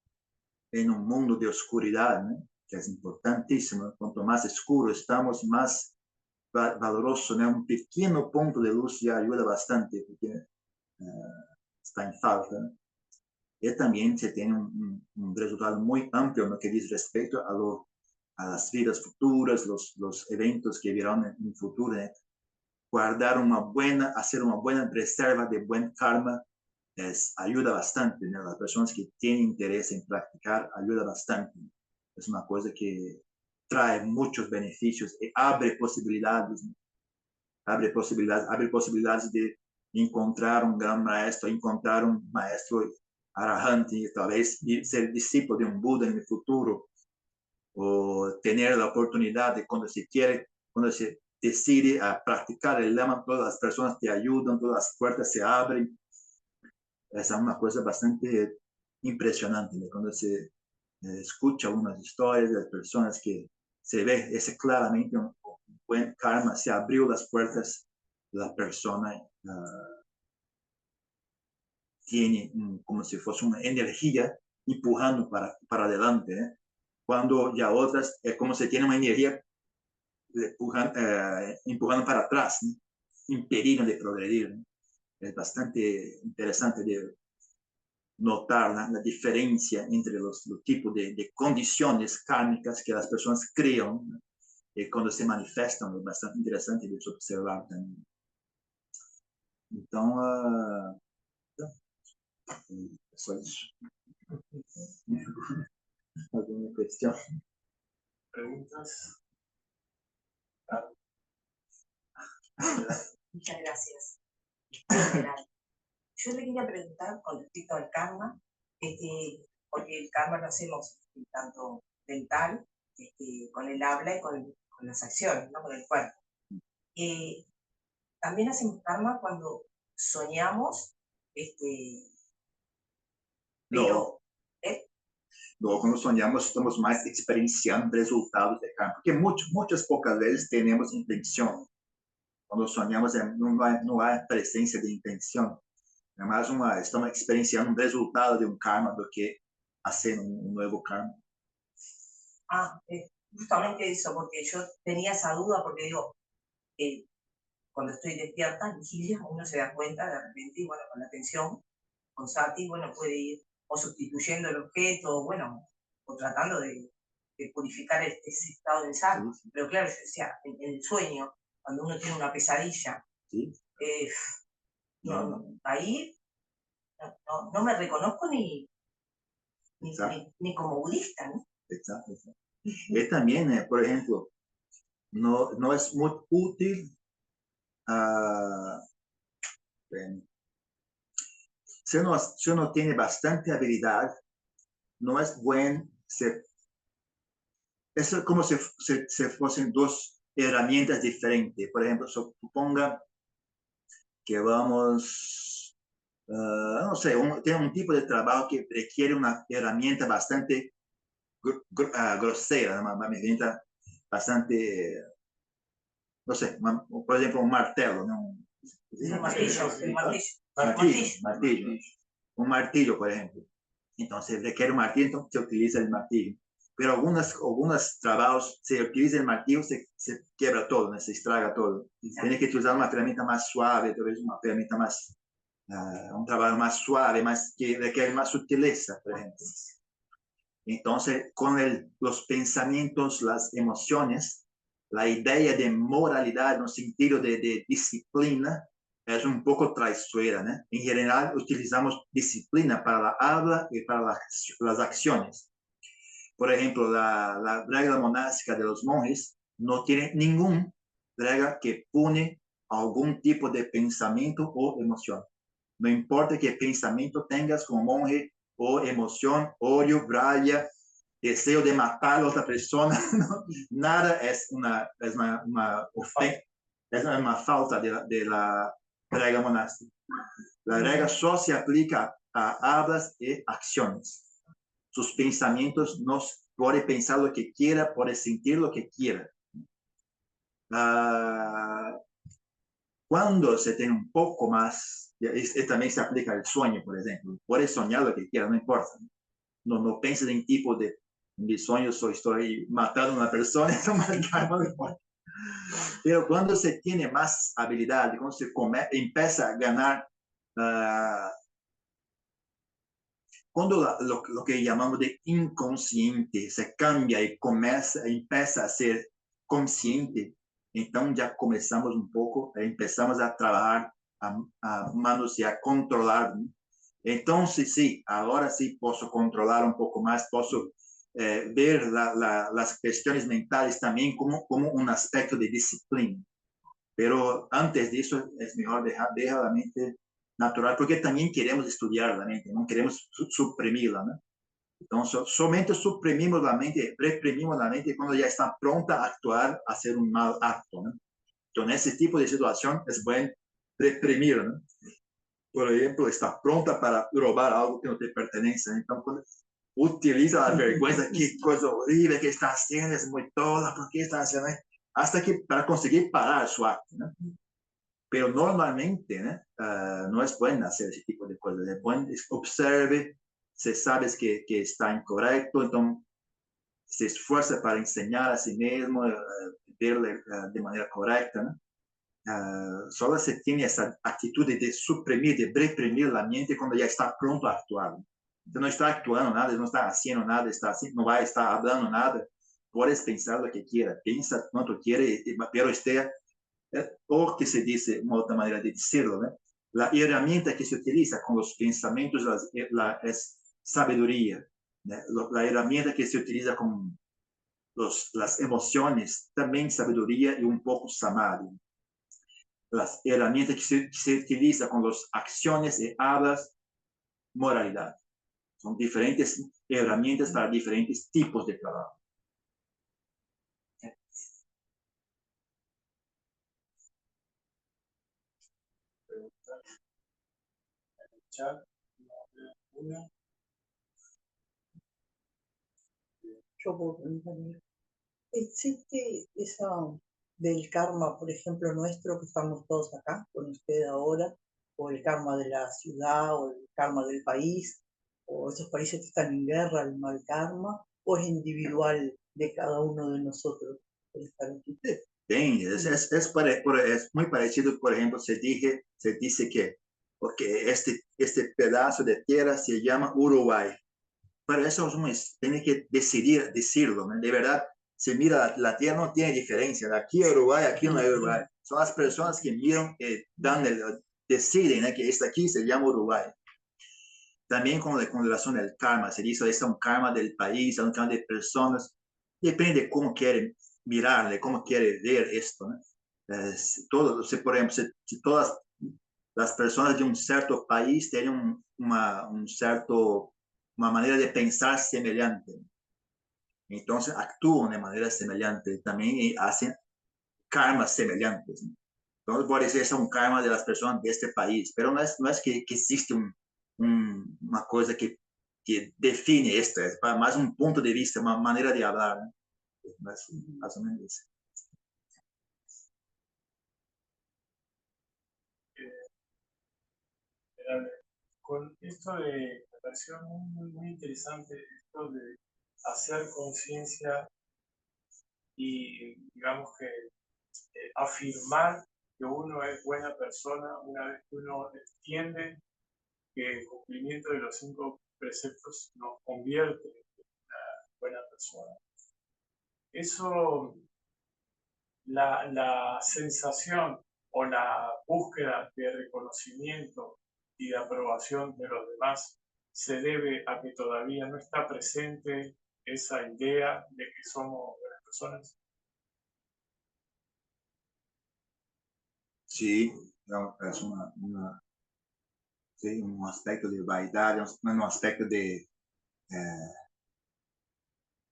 en un mundo de oscuridad, ¿no? Que es importantísimo. Cuanto más oscuro estamos, más valoroso, ¿no? Un pequeño punto de luz ya ayuda bastante, porque está en falta, ¿no? Y también se tiene un resultado muy amplio en lo que dice respecto a las vidas futuras, los eventos que virán en el futuro, ¿eh? Hacer una buena reserva de buen karma ayuda bastante, ¿no? Las personas que tienen interés en practicar ayuda bastante. Es una cosa que trae muchos beneficios y abre posibilidades de encontrar un gran maestro, encontrar un maestro arahante, tal vez ser discípulo de un Buda en el futuro, o tener la oportunidad de cuando se decide a practicar el Lama, todas las personas te ayudan, todas las puertas se abren. Es una cosa bastante impresionante, ¿no? Cuando se escucha unas historias de las personas que se ve ese claramente un buen karma, se abrió las puertas, la persona tiene como si fuese una energía empujando para adelante, ¿eh? Cuando ya otras es como si tiene una energía empujando para atrás, ¿no? Impediendo de progredir, ¿no? Es bastante interesante de notar la diferencia entre los tipos de condiciones kármicas que las personas crean, ¿no? Cuando se manifiestan. Es bastante interesante de observar también. Então, é só isso. Alguma questão? Preguntas. Muchas gracias. Yo le quería preguntar con respecto al karma, porque el karma lo hacemos tanto mental, con el habla y con las acciones, ¿no? Con el cuerpo. También hacemos karma cuando soñamos, pero... No, quando sonhamos, estamos mais experienciando resultados de karma, porque muitas poucas vezes temos intenção. Quando sonhamos, não há presença de intenção. É mais estamos experienciando resultado de karma do que hacer novo karma. Justamente eso, porque yo tenía esa duda, porque digo, cuando estoy despierta, en vigilia, uno se da cuenta de repente, y bueno, con la atención, con Sati, bueno, puede ir o sustituyendo el objeto, bueno, o tratando de purificar ese estado de sal. Sí. Pero claro, yo decía, en el sueño, cuando uno tiene una pesadilla, sí. Ahí no me reconozco ni como budista, ¿no? Exacto. Y también, por ejemplo, no es muy útil si uno tiene bastante habilidad, no es bueno es como si fuesen dos herramientas diferentes. Por ejemplo, suponga que vamos, no sé, tiene un tipo de trabajo que requiere una herramienta bastante grosera, una herramienta bastante, no sé, por ejemplo, un martelo, ¿no? Martillo. Un martillo, por ejemplo. Entonces, requiere un martillo, entonces se utiliza el martillo. Pero algunos trabajos, se utiliza el martillo, se quiebra todo, ¿no? Se estraga todo. Tiene que utilizar una herramienta más suave, tal vez una herramienta más, un trabajo más suave, que requiere más sutileza, por ejemplo. Entonces, con los pensamientos, las emociones, la idea de moralidad, en un sentido de disciplina, es un poco traicionera, ¿no? En general, utilizamos disciplina para la habla y para las acciones. Por ejemplo, la regla monástica de los monjes no tiene ninguna regla que pone algún tipo de pensamiento o emoción. No importa qué pensamiento tengas como monje, o emoción, odio, rabia, deseo de matar a otra persona, ¿no? Nada es una falta de la regla monástica. La regla solo se aplica a hablas y acciones. Sus pensamientos no puede pensar lo que quiera, puede sentir lo que quiera. Cuando se tiene un poco más, y también se aplica al sueño, por ejemplo, puede soñar lo que quiera, no importa. No pienses en tipo de sueño, estoy matando a una persona, no importa. Pero cuando se tiene más habilidad, cuando se empieza a ganar, cuando lo que llamamos de inconsciente se cambia y empieza a ser consciente, entonces ya comenzamos un poco, empezamos a trabajar, a manosear, a controlar, ¿no? Entonces sí, ahora sí puedo controlar un poco más, puedo ver las cuestiones mentales también como un aspecto de disciplina. Pero antes de eso es mejor dejar la mente natural, porque también queremos estudiar la mente, no queremos suprimirla, ¿no? Entonces, solamente suprimimos la mente, reprimimos la mente cuando ya está pronta a actuar, a hacer un mal acto, ¿no? Entonces, ese tipo de situación es bueno reprimir, ¿no? Por ejemplo, está pronta para robar algo que no te pertenece. Entonces, utiliza la vergüenza, qué cosa horrible que está haciendo, es muy toda, ¿por qué está haciendo? Hasta que para conseguir parar su acto, ¿no? Pero normalmente, ¿no? No es bueno hacer ese tipo de cosas. Es bueno, observe, se sabe que está incorrecto, entonces se esfuerza para enseñar a sí mismo, verle de manera correcta, ¿no? Solo se tiene esa actitud de suprimir, de reprimir la mente cuando ya está pronto a actuar. Entonces no está actuando nada, no está haciendo nada, está así, no va a estar hablando nada. Puedes pensar lo que quiera, piensa cuanto quiere, pero esté, o que se dice, una otra manera de decirlo, ¿no? La herramienta que se utiliza con los pensamientos es sabiduría, ¿no? La herramienta que se utiliza con las emociones, también sabiduría y un poco samadhi. Las herramientas que se utiliza con las acciones y hablas, moralidad. Son diferentes herramientas para diferentes tipos de trabajo. Preguntas en el chat. Una. Yo puedo preguntar. ¿Existe esa del karma, por ejemplo, nuestro, que estamos todos acá con usted ahora, o el karma de la ciudad, o el karma del país, o esos países que están en guerra, el mal karma, o es individual de cada uno de nosotros el estar aquí? Bem, es muy parecido, por ejemplo, se dice que porque este pedazo de tierra se llama Uruguay, pero eso tiene que decidir, decirlo, ¿no? De verdad, se mira, la tierra no tiene diferencia, de aquí a Uruguay, aquí no hay Uruguay. Son las personas que miran, deciden, ¿no? Que este aquí se llama Uruguay. También con relación al karma, se dice, es un karma del país, es un karma de personas, depende de cómo quieren mirar, de cómo quiere ver esto, ¿no? Por ejemplo, si todas las personas de un cierto país tienen una manera de pensar semejante, entonces actúan de manera semejante también y hacen karmas semejantes, ¿no? Entonces, por eso es un karma de las personas de este país, pero no es que existe una cosa que define esto, es más un punto de vista, una manera de hablar, ¿no? Más o menos eso. Con esto me pareció muy interesante esto de hacer conciencia y digamos que afirmar que uno es buena persona una vez que uno entiende que el cumplimiento de los 5 preceptos nos convierte en una buena persona. Eso, la sensación o la búsqueda de reconocimiento y de aprobación de los demás se debe a que todavía no está presente esa idea de que somos buenas personas. Sí, es sí, un aspecto de vaidad, un aspecto de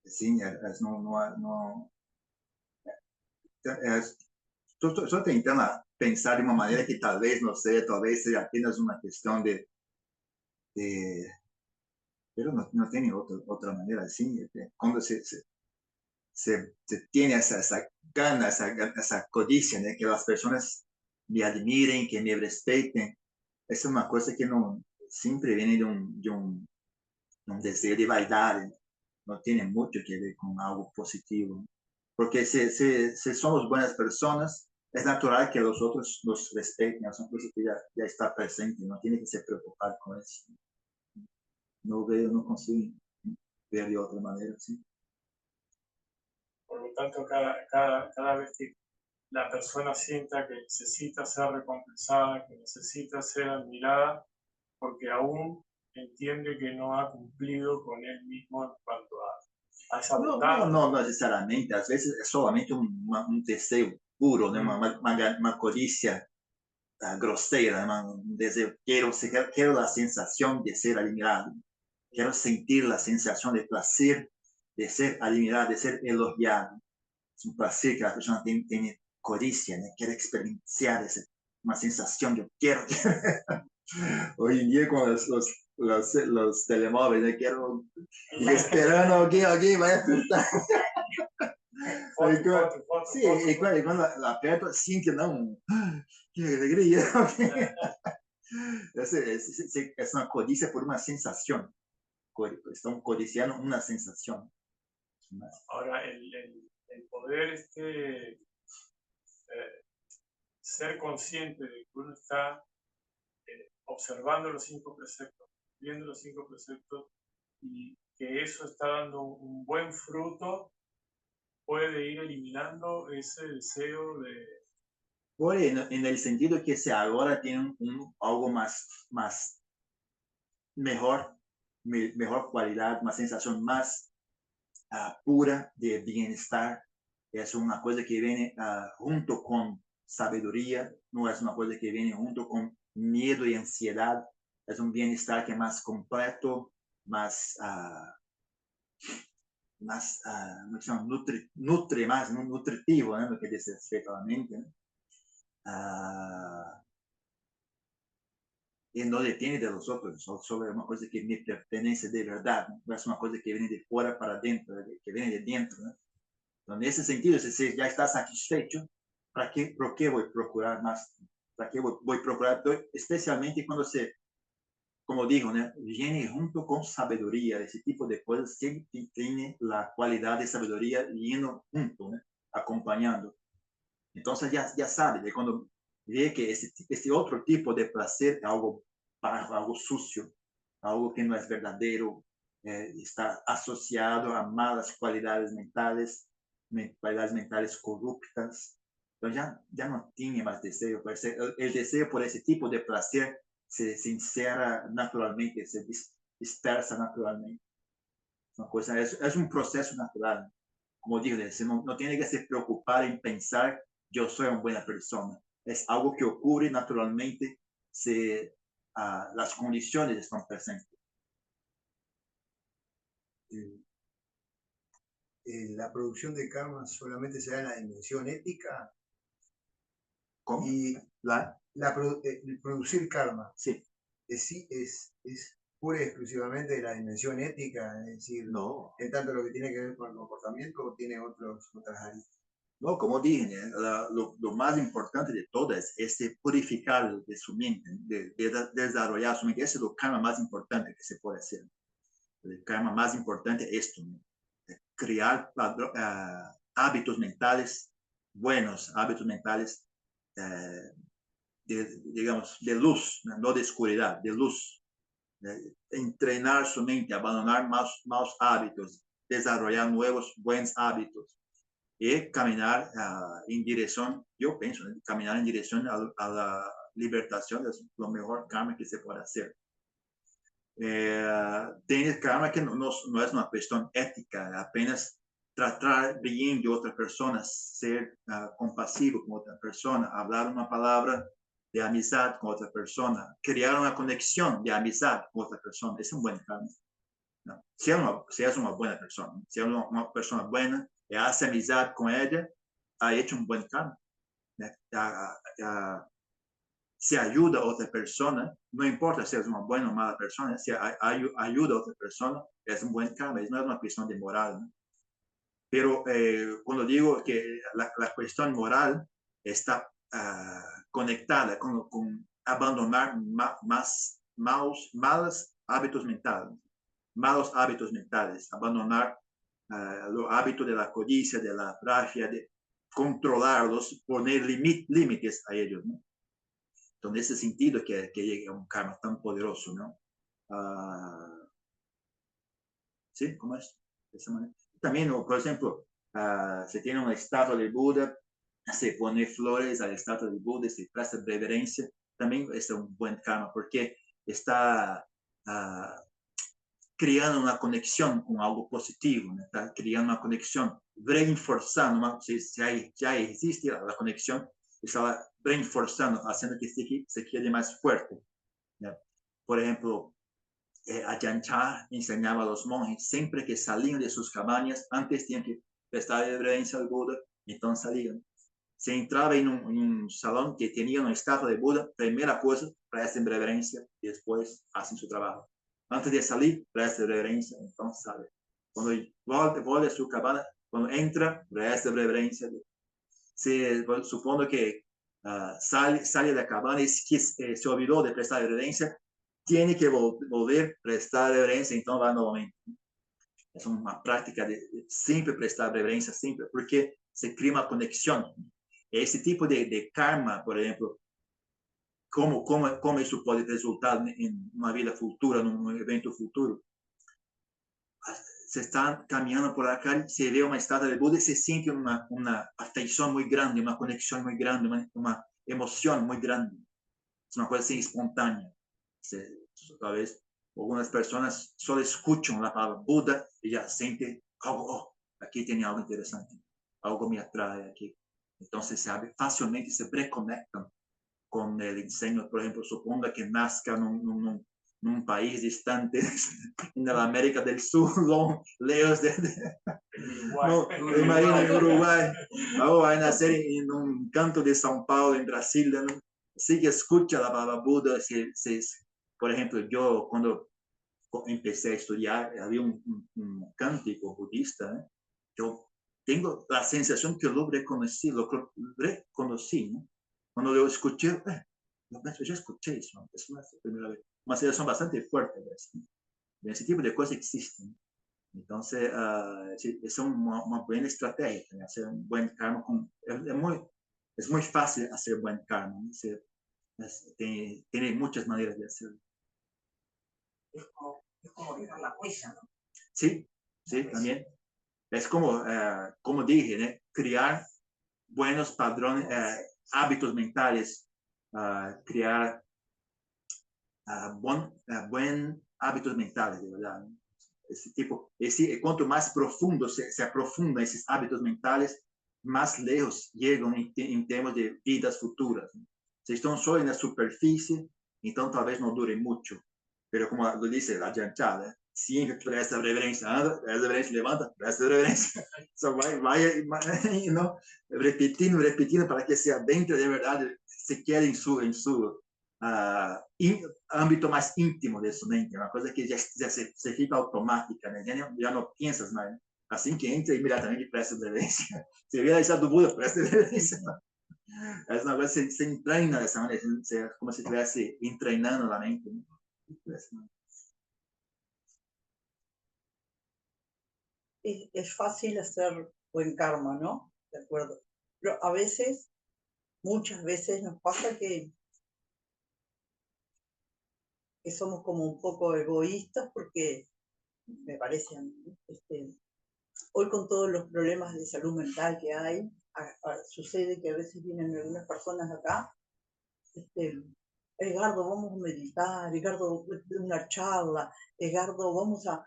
sim, estou tentando pensar de uma maneira que talvez não seja, talvez seja apenas uma questão de pero não tem outra maneira assim, quando se tem essa gana, essa codicia, né, que as pessoas me admirem, que me respeitem, essa é uma coisa que não sempre vem de um desejo de vaidade, não tem muito que ver com algo positivo. Porque se somos buenas personas, es natural que los otros nos respeten, es una cosa que ya está presente, no tiene que se preocupar con eso. No veo, no consigo ver de otra manera, ¿sí? Por lo tanto, cada vez que la persona sienta que necesita ser recompensada, que necesita ser admirada, porque aún entiende que no ha cumplido con él mismo en cuanto a esa bondad. No necesariamente, a veces es solamente un deseo puro, ¿no? Una codicia grosera, ¿no? Un deseo, quiero la sensación de ser admirado, quiero sentir la sensación de placer de ser admirado, de ser elogiado. Es un placer que la persona tiene codicia, ¿no? Quiero experienciar una sensación, yo quiero. Hoy en día con los telemóviles, ¿no? Quiero, y esperando, aquí, vaya a apretar. Sí, y cuando la aprieto, siento, ¿no? ¡Qué alegría! Es una codicia por una sensación. Están codiciando una sensación. Ahora, el poder ser consciente de que uno está observando los 5 preceptos, viendo los 5 preceptos, y que eso está dando un buen fruto, puede ir eliminando ese deseo de... En el sentido que se ahora tiene algo más mejor cualidad, una sensación más pura de bienestar. Es una cosa que viene junto con sabiduría, no es una cosa que viene junto con miedo y ansiedad. Es un bienestar que es más completo, más nutre más, ¿no? Nutritivo, ¿no? Lo que dice respecto a la mente, ¿no? Y no depende de los otros, solo es una cosa que me pertenece de verdad, no es una cosa que viene de fuera para adentro, que viene de dentro, ¿no? Entonces, en ese sentido, si ya está satisfecho, ¿por qué voy a procurar más? ¿Para qué voy a procurar? Especialmente cuando como digo, ¿no? Viene junto con sabiduría, ese tipo de cosas siempre tiene la cualidad de sabiduría yendo junto, ¿no? Acompañando. Entonces ya sabe, de cuando ve que ese otro tipo de placer es algo bajo, algo sucio, algo que no es verdadero, está asociado a malas cualidades mentales corruptas. Entonces ya no tiene más deseo. El deseo por ese tipo de placer se encierra naturalmente, se dispersa naturalmente. Es un proceso natural. Como digo, no tiene que se preocupar en pensar yo soy una buena persona. Es algo que ocurre naturalmente si las condiciones están presentes. La producción de karma solamente se da en la dimensión ética. ¿Cómo? Y producir karma sí. es pura y exclusivamente de la dimensión ética, es decir, no. En tanto lo que tiene que ver con el comportamiento tiene otras áreas. No, como dije, lo más importante de todo es purificar de su mente, de desarrollar su mente. Ese es el karma más importante que se puede hacer. El karma más importante es esto, ¿no? Crear hábitos mentales buenos, hábitos mentales, digamos, de luz, no de oscuridad, de luz. Entrenar su mente, abandonar malos hábitos, desarrollar nuevos buenos hábitos y caminar en dirección, yo pienso, caminar en dirección a la libertación es lo mejor karma que se puede hacer. Tienes karma que no es una cuestión ética, apenas tratar bien de otra persona, ser compasivo con otra persona, hablar una palabra de amistad con otra persona, crear una conexión de amistad con otra persona, es un buen karma. ¿No? Si es una buena persona, si es una persona buena y hace amistad con ella, ha hecho un buen karma. Se ayuda a otra persona, no importa si es una buena o mala persona, si ayuda a otra persona, es un buen karma, no es una cuestión de moral, ¿no? Pero cuando digo que la cuestión moral está conectada con abandonar malos hábitos mentales, abandonar los hábitos de la codicia, de la praxia, de controlarlos, poner límites a ellos, ¿no? Entonces, en ese sentido que llega un karma tan poderoso, ¿no? ¿Sí? ¿Cómo es? De esa manera. También, por ejemplo, se tiene una estatua del Buda, se pone flores a la estatua del Buda, se presta reverencia, también es un buen karma, porque está creando una conexión con algo positivo, ¿no? Está creando una conexión, reforzando, ¿no? Si ya existe la conexión, está reforzando, haciendo que se quede más fuerte, ¿no? Por ejemplo, Ajahn Chah enseñaba a los monjes, siempre que salían de sus cabañas, antes tenían que prestar reverencia al Buda, entonces salían. se entraba en un salón que tenía una estatua de Buda, primera cosa, presten reverencia y después hacen su trabajo. Antes de salir, presten reverencia, entonces sale. Cuando vuelve a su cabana, cuando entra, presta reverencia. Supongo que sale de la cabana y se olvidó de prestar reverencia, tiene que volver a prestar reverencia, entonces va nuevamente. Es una práctica de siempre prestar reverencia, siempre, porque se crea una conexión. Ese tipo de karma, por ejemplo, como eso puede resultar en una vida futura, en un evento futuro. Se está caminhando por la calle, se ve una estatua de Buda y se siente una afeição muy grande, una conexión muy grande, una emoción muy grande. Es una cosa así espontánea. Tal vez algunas personas solo escuchan la palabra Buda y ya sienten algo, oh, aquí tiene algo interesante, algo me atrae aquí. Entonces fácilmente se reconectan con el enseño. Por ejemplo, suponga que nazca en un país distante, en la América del Sur, lejos no, imagina en Uruguay, o va a nacer en un canto de São Paulo, en Brasil, ¿no? Sí que escucha la palabra Buda. Por ejemplo, yo cuando empecé a estudiar, había un cántico budista, ¿eh? Yo tengo la sensación que lo reconocí, ¿no? Cuando lo escuché, yo ya escuché eso, es la primera vez. Una sensación bastante fuerte de ese tipo de cosas existen. Entonces, es una buena estrategia, ¿no? Hacer un buen karma. Es muy fácil hacer buen karma, ¿no? Tiene muchas maneras de hacerlo. Es como dejar la huella, ¿no? Sí, sí, también. Es como dije, ¿no? Crear buenos patrones, hábitos mentales, crear buen hábitos mentales, de verdad, ¿no? Cuanto más profundo se aprofundan esos hábitos mentales, más lejos llegan en temas de vidas futuras, ¿no? Si están solo en la superficie, entonces tal vez no dure mucho. Pero como lo dice la chanchada, siempre presta reverencia, anda, presta reverencia, levanta, presta reverencia. So, vaya, ¿no? repitiendo para que sea dentro de verdad, se quede en su ámbito más íntimo de su mente, una cosa que ya se fica automática, ¿no? Ya no piensas más, ¿no? Así que entra inmediatamente y presta reverencia. Si hubiera esa Buda, presta reverencia. Es una cosa, se entrena de esa manera, como si estuviese entrenando la mente, ¿no? Es fácil hacer buen karma, ¿no? De acuerdo. Pero a veces, muchas veces nos pasa que somos como un poco egoístas porque me parece a mí, hoy con todos los problemas de salud mental que hay, sucede que a veces vienen algunas personas acá, Edgardo, vamos a meditar, Edgardo, una charla, Edgardo, vamos a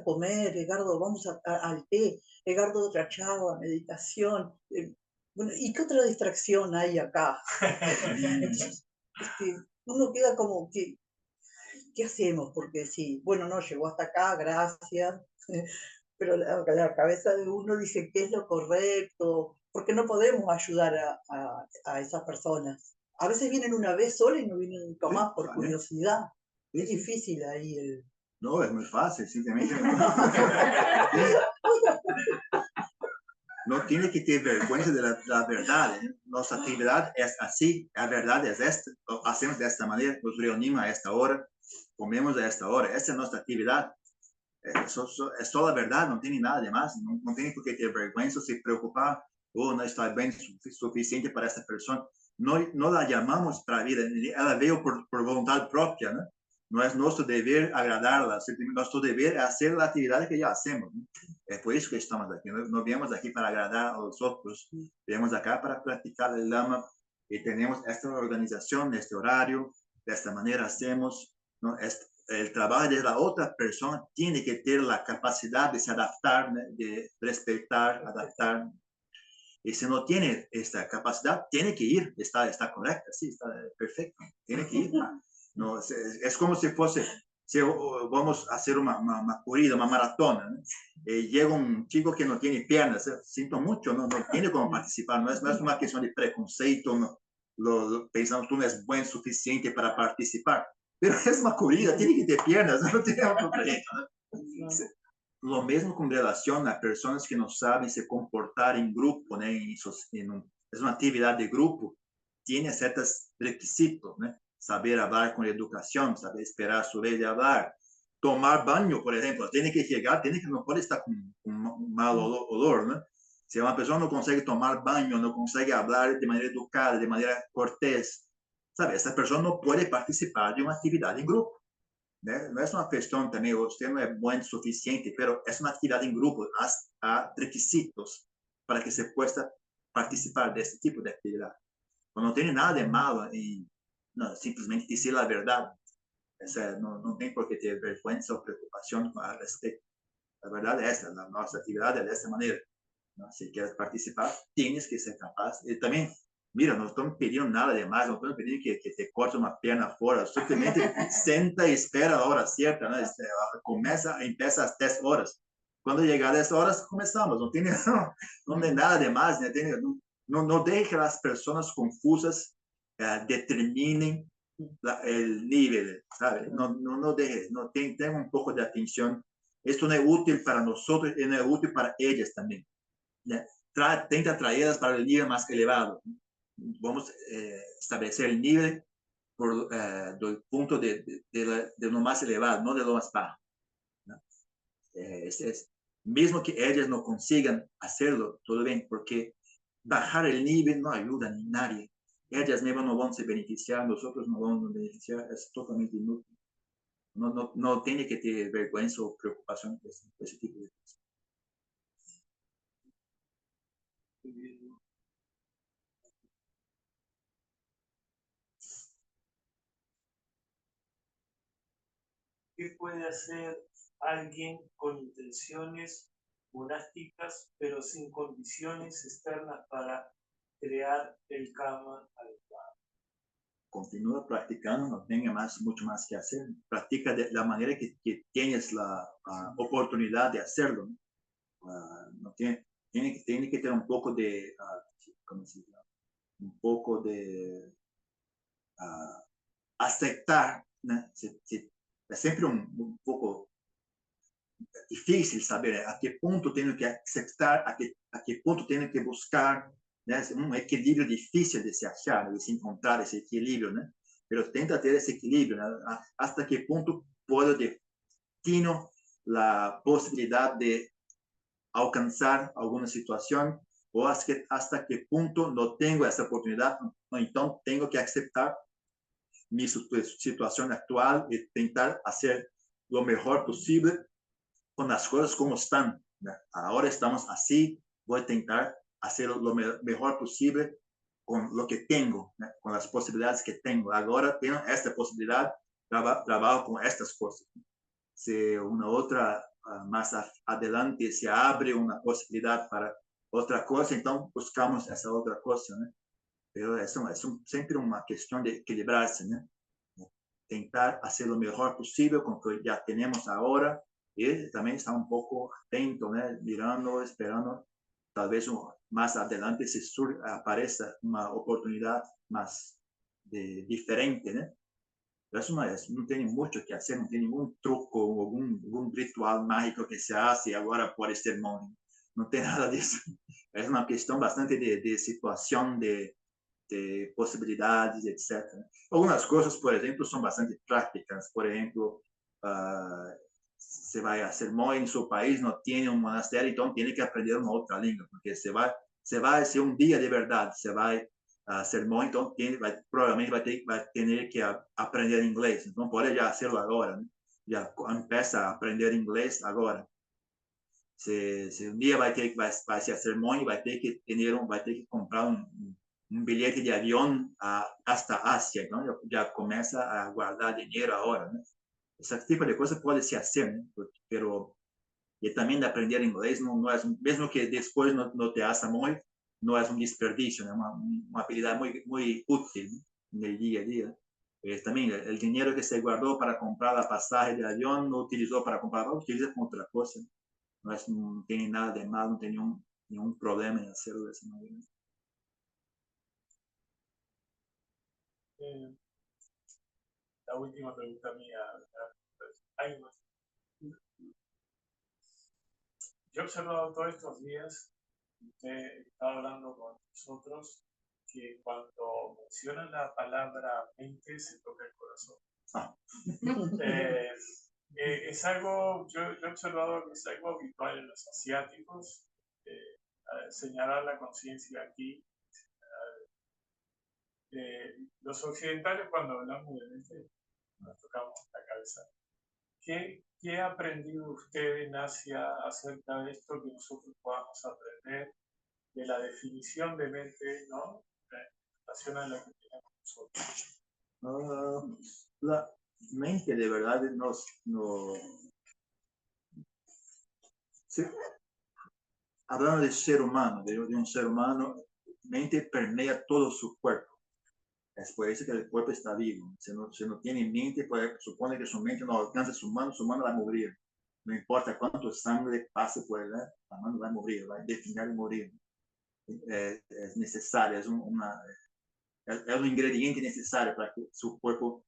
comer, Edgardo, vamos al té, Edgardo, otra charla, meditación. Bueno, ¿y qué otra distracción hay acá? Entonces, uno queda como que, ¿qué hacemos? Porque sí, bueno, no, llegó hasta acá, gracias, pero la cabeza de uno dice qué es lo correcto, porque no podemos ayudar a esas personas. A veces vienen una vez sola y no vienen nunca más por curiosidad. Sí, es difícil ahí No, es muy fácil, simplemente no tiene que tener vergüenza de la verdad, ¿eh? Nuestra actividad es así, la verdad es esta, lo hacemos de esta manera, nos reunimos a esta hora, comemos a esta hora, esa es nuestra actividad. Es solo la verdad, no tiene nada de más, no tiene por qué tener vergüenza, se preocupar, no está bien suficiente para esta persona. No la llamamos para la vida, ella veo por voluntad propia, ¿no? No es nuestro deber agradarla, nuestro deber es hacer la actividad que ya hacemos, ¿no? Es por eso que estamos aquí, no viemos aquí para agradar a los otros, viemos acá para practicar el Dhamma y tenemos esta organización, este horario, de esta manera hacemos, ¿no? El trabajo de la otra persona tiene que tener la capacidad de se adaptar, de respetar, adaptar. Y si no tiene esta capacidad, tiene que ir, está correcta, sí, está perfecto, tiene que ir. No, es como si fuese si vamos a hacer una corrida, una maratona, ¿no? Llega un chico que no tiene piernas, siento mucho, no tiene como participar, no es una cuestión de preconceito, no, pensando tú no es buen suficiente para participar, pero es una corrida, tiene que tener piernas, no tiene otro proyecto, ¿no? Lo mismo con relación a personas que no saben se comportar en grupo, ¿no? Es una actividad de grupo, tiene ciertos requisitos, ¿no? Saber hablar con educación, saber esperar su vez de hablar, tomar baño, por ejemplo, tiene que llegar, no puede estar con un mal olor, ¿no? Si una persona no consigue tomar baño, no consigue hablar de manera educada, de manera cortés, ¿sabe? Esa persona no puede participar de una actividad en grupo. ¿No? No es una cuestión también, usted no es buen suficiente, pero es una actividad en grupo, hay requisitos para que se pueda participar de este tipo de actividad. No tiene nada de malo en no, simplemente decir la verdad. O sea, no tiene por qué tener vergüenza o preocupación al respecto. La verdad es esta, nuestra actividad es de esta manera, ¿no? Si quieres participar, tienes que ser capaz. Y también, mira, no estamos pidiendo nada de más, no estamos pidiendo que te cortes una pierna fuera, simplemente senta y espera la hora cierta, ¿no? Empieza a las 3 horas. Cuando llega a 10 horas, comenzamos, no tiene nada de más, no deje que las personas confusas determinen el nivel, ¿sabe? No deje, tenga un poco de atención. Esto no es útil para nosotros y no es útil para ellas también. Tenta traerlas para el nivel más elevado. Vamos establecer el nivel del punto de lo más elevado, no de lo más bajo, ¿no? Mismo que ellas no consigan hacerlo, todo bien, porque bajar el nivel no ayuda a nadie. Ellas mismas no van a beneficiar, nosotros no vamos a beneficiar, es totalmente inútil. No tiene que tener vergüenza o preocupación por ese tipo de cosas. ¿Qué puede hacer alguien con intenciones monásticas, pero sin condiciones externas para crear el karma adecuado? Continúa practicando, no tenga mucho más que hacer. Practica de la manera que tienes la oportunidad de hacerlo, ¿no? Tiene que tener un poco de, ¿cómo se llama? Un poco de aceptar, ¿no? Es siempre un poco difícil saber a qué punto tengo que aceptar, a qué punto tengo que buscar, ¿no? Es un equilibrio difícil de se achar, de se encontrar ese equilibrio, ¿no? Pero tenta tener ese equilibrio, ¿no? Hasta qué punto puedo defino la posibilidad de alcanzar alguna situación o hasta qué punto no tengo esa oportunidad, ¿no? Entonces tengo que aceptar mi situación actual y tentar hacer lo mejor posible con las cosas como están, ¿no? Ahora estamos así, voy a tentar hacer lo mejor posible con lo que tengo, ¿no? Con las posibilidades que tengo. Ahora tengo esta posibilidad, trabajo con estas cosas. Si una otra más adelante se abre una posibilidad para otra cosa, entonces buscamos esa otra cosa, ¿no? Pero eso es siempre una cuestión de equilibrarse, ¿no? Tentar hacer lo mejor posible con lo que ya tenemos ahora y también estar un poco atento, ¿no? Mirando, esperando, tal vez más adelante se aparezca una oportunidad más diferente, ¿no? Pero eso no tiene mucho que hacer, no tiene ningún truco o algún ritual mágico que se hace ahora por este monje. No tiene nada de eso. Es una cuestión bastante de situación, de posibilidades, etc. Algunas cosas, por ejemplo, son bastante prácticas. Por ejemplo, se va a hacer monje en su país, no tiene un monasterio, entonces tiene que aprender una otra lengua, porque se va a hacer un día de verdad, se va a hacer monje, entonces probablemente va a tener que aprender inglés. No puede ya hacerlo ahora, ¿no? Ya empieza a aprender inglés ahora. Si un día va a hacer monje, va a ter que comprar un billete de avión hasta Asia, ¿no? Ya comienza a guardar dinero ahora, ¿no? Ese tipo de cosas puede se hacer, ¿no? Pero y también de aprender inglés no es, mesmo que después no te haga monje, no es un desperdicio, ¿no? Una habilidad muy útil, ¿no? En el día a día. También el dinero que se guardó para comprar la pasaje de avión, no utilizó para comprar, utiliza como otra cosa. No tiene nada de malo, no tiene ningún problema en hacerlo de esa manera. La última pregunta mía. Hay más. Yo he observado todos estos días, usted está hablando con nosotros, que cuando mencionan la palabra mente se toca el corazón. Es algo, yo he observado que es algo habitual en los asiáticos, señalar la conciencia aquí. Los occidentales, cuando hablamos de mente, nos tocamos la cabeza. ¿Qué ha aprendido usted en Asia acerca de esto que nosotros podamos aprender de la definición de mente, ¿no? En relación a la que tenemos nosotros? La mente de verdad sí, hablando de ser humano, de un ser humano, mente permea todo su cuerpo. Es por eso que el cuerpo está vivo. Si no tiene mente, supone que su mente no alcanza su mano va a morir. No importa cuánto sangre pase por él, la mano va a morir, va a definir y morir. Es necesario, es un ingrediente necesario para que su cuerpo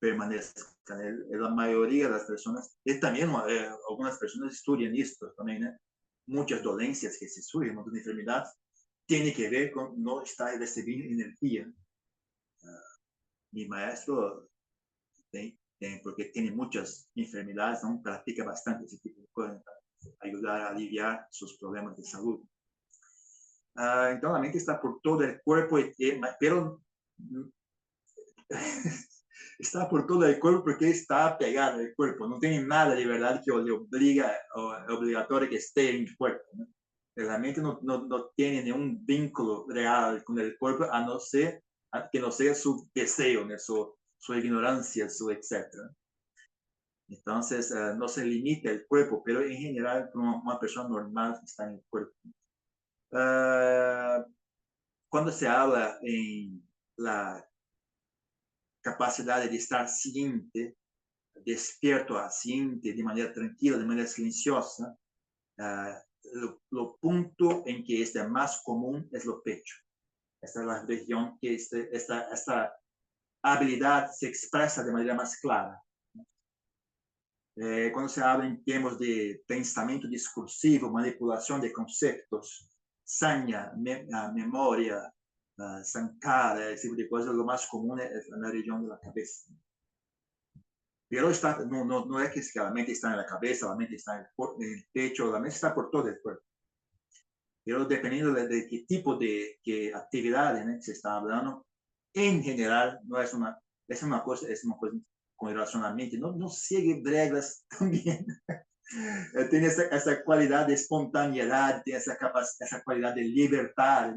permanezca. La mayoría de las personas, y también algunas personas estudian esto también, muchas dolencias que se surgen, muchas enfermedades, tiene que ver con no estar recibiendo energía. Mi maestro, porque tiene muchas enfermedades, ¿no? Practica bastante ese tipo de cosas para ayudar a aliviar sus problemas de salud. Entonces la mente está por todo el cuerpo, pero está por todo el cuerpo porque está pegado al cuerpo. No tiene nada de verdad que le obliga o obligatorio que esté en el cuerpo, ¿no? La mente no tiene ningún vínculo real con el cuerpo a no ser que no sea su deseo, ¿no? su ignorancia, su etcétera. Entonces, no se limita el cuerpo, pero en general, una persona normal está en el cuerpo. Cuando se habla en la capacidad de estar ciente, despierto a ciente, de manera tranquila, de manera silenciosa, lo punto en que es más común es lo pecho. Esta es la región que esta habilidad se expresa de manera más clara. Cuando se habla en términos de pensamiento discursivo, manipulación de conceptos, saña, memoria, sankara, ese tipo de cosas, lo más común es la región de la cabeza. Pero no es que la mente está en la cabeza, la mente está en el pecho, la mente está por todo el cuerpo. Pero dependiendo de qué tipo de actividades, ¿no?, se está hablando, en general, no es una cosa con relación a la mente, no sigue reglas también. Tiene esa cualidad de espontaneidad, tiene esa cualidad de libertad.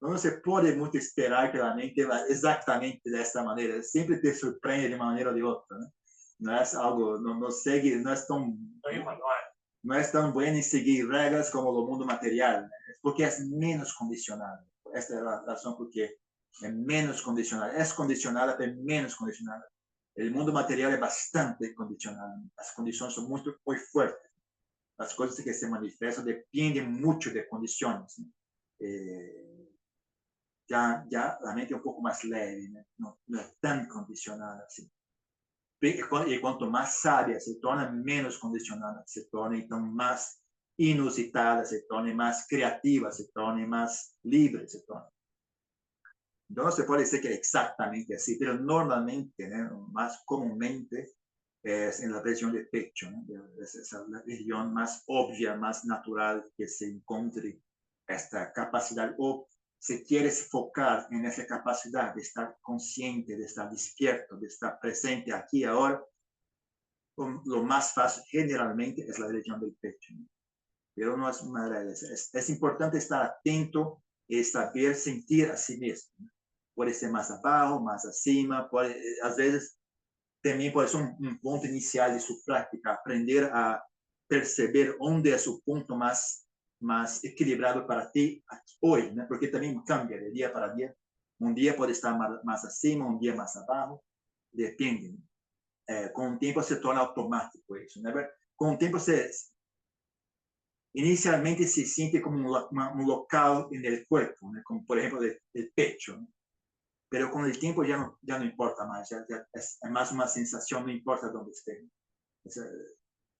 No se puede mucho esperar que la mente va exactamente de esta manera. Siempre te sorprende de una manera o de otra, ¿no? No es algo, no sigue, no es tan bueno en seguir reglas como el mundo material, ¿no? Porque es menos condicionado. Esta es la razón porque es menos condicionada. Es condicionada, pero menos condicionada. El mundo material es bastante condicionado. Las condiciones son muy fuertes. Las cosas que se manifiestan dependen mucho de condiciones, ¿no? Ya la mente es un poco más leve, ¿no? No es tan condicionada así. Y cuanto más sabia se torna, menos condicionada se torna, entonces más inusitada se torna, más creativa se torna, más libre se torna. Entonces puede ser que exactamente así, pero normalmente, ¿no?, más comúnmente es en la región del pecho, ¿no? Es la región más obvia, más natural que se encuentre esta capacidad, o si quieres focar en esa capacidad de estar consciente, de estar despierto, de estar presente aquí y ahora, lo más fácil generalmente es la región del pecho, ¿no? Pero no es una regla. Es importante estar atento y saber sentir a sí mismo, ¿no? Puede ser más abajo, más acima, a veces también puede ser un punto inicial de su práctica, aprender a perceber dónde es su punto más equilibrado para ti hoy, ¿no? Porque también cambia de día para día. Un día puede estar más acima, un día más abajo. depende. Com o tempo se torna automático isso, né? Com o tempo inicialmente se siente como un local en el cuerpo, ¿no? Como por ejemplo el pecho, ¿no? Pero con el tiempo ya no importa más, ya es más una sensación, no importa dónde esté. O sea,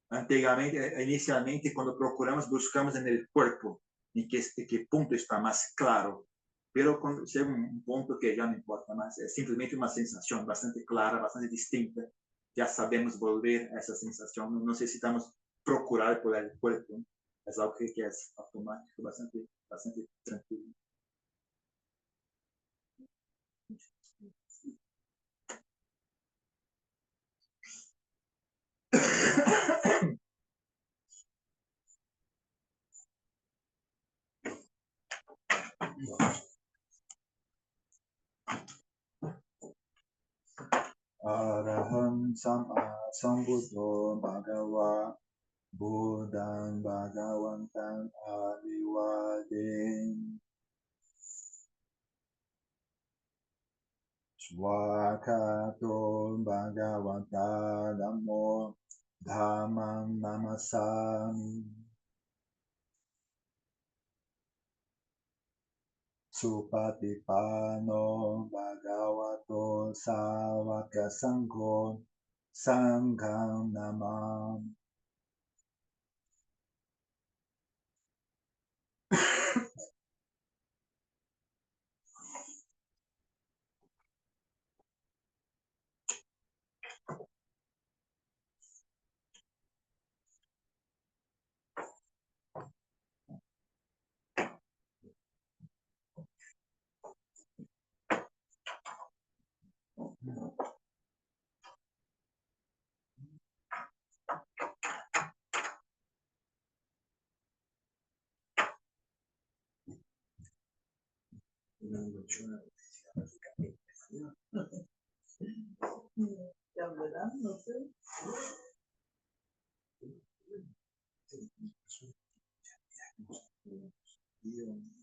antiguamente, inicialmente, cuando procuramos, buscamos en el cuerpo, en qué punto está más claro, pero cuando llega un punto que ya no importa más, es simplemente una sensación bastante clara, bastante distinta, ya sabemos volver a esa sensación, no necesitamos procurar por el cuerpo, es algo que es automático, bastante tranquilo. Araham Sambuddho Bhagava Buddhang Bhagavantang Abhivadin Swakato Bhagavata Dhammo Dhammam Namasami Supatipano Bhagavato Savaka Sangho Sangham Namam. Ya verán, no sé. Dios.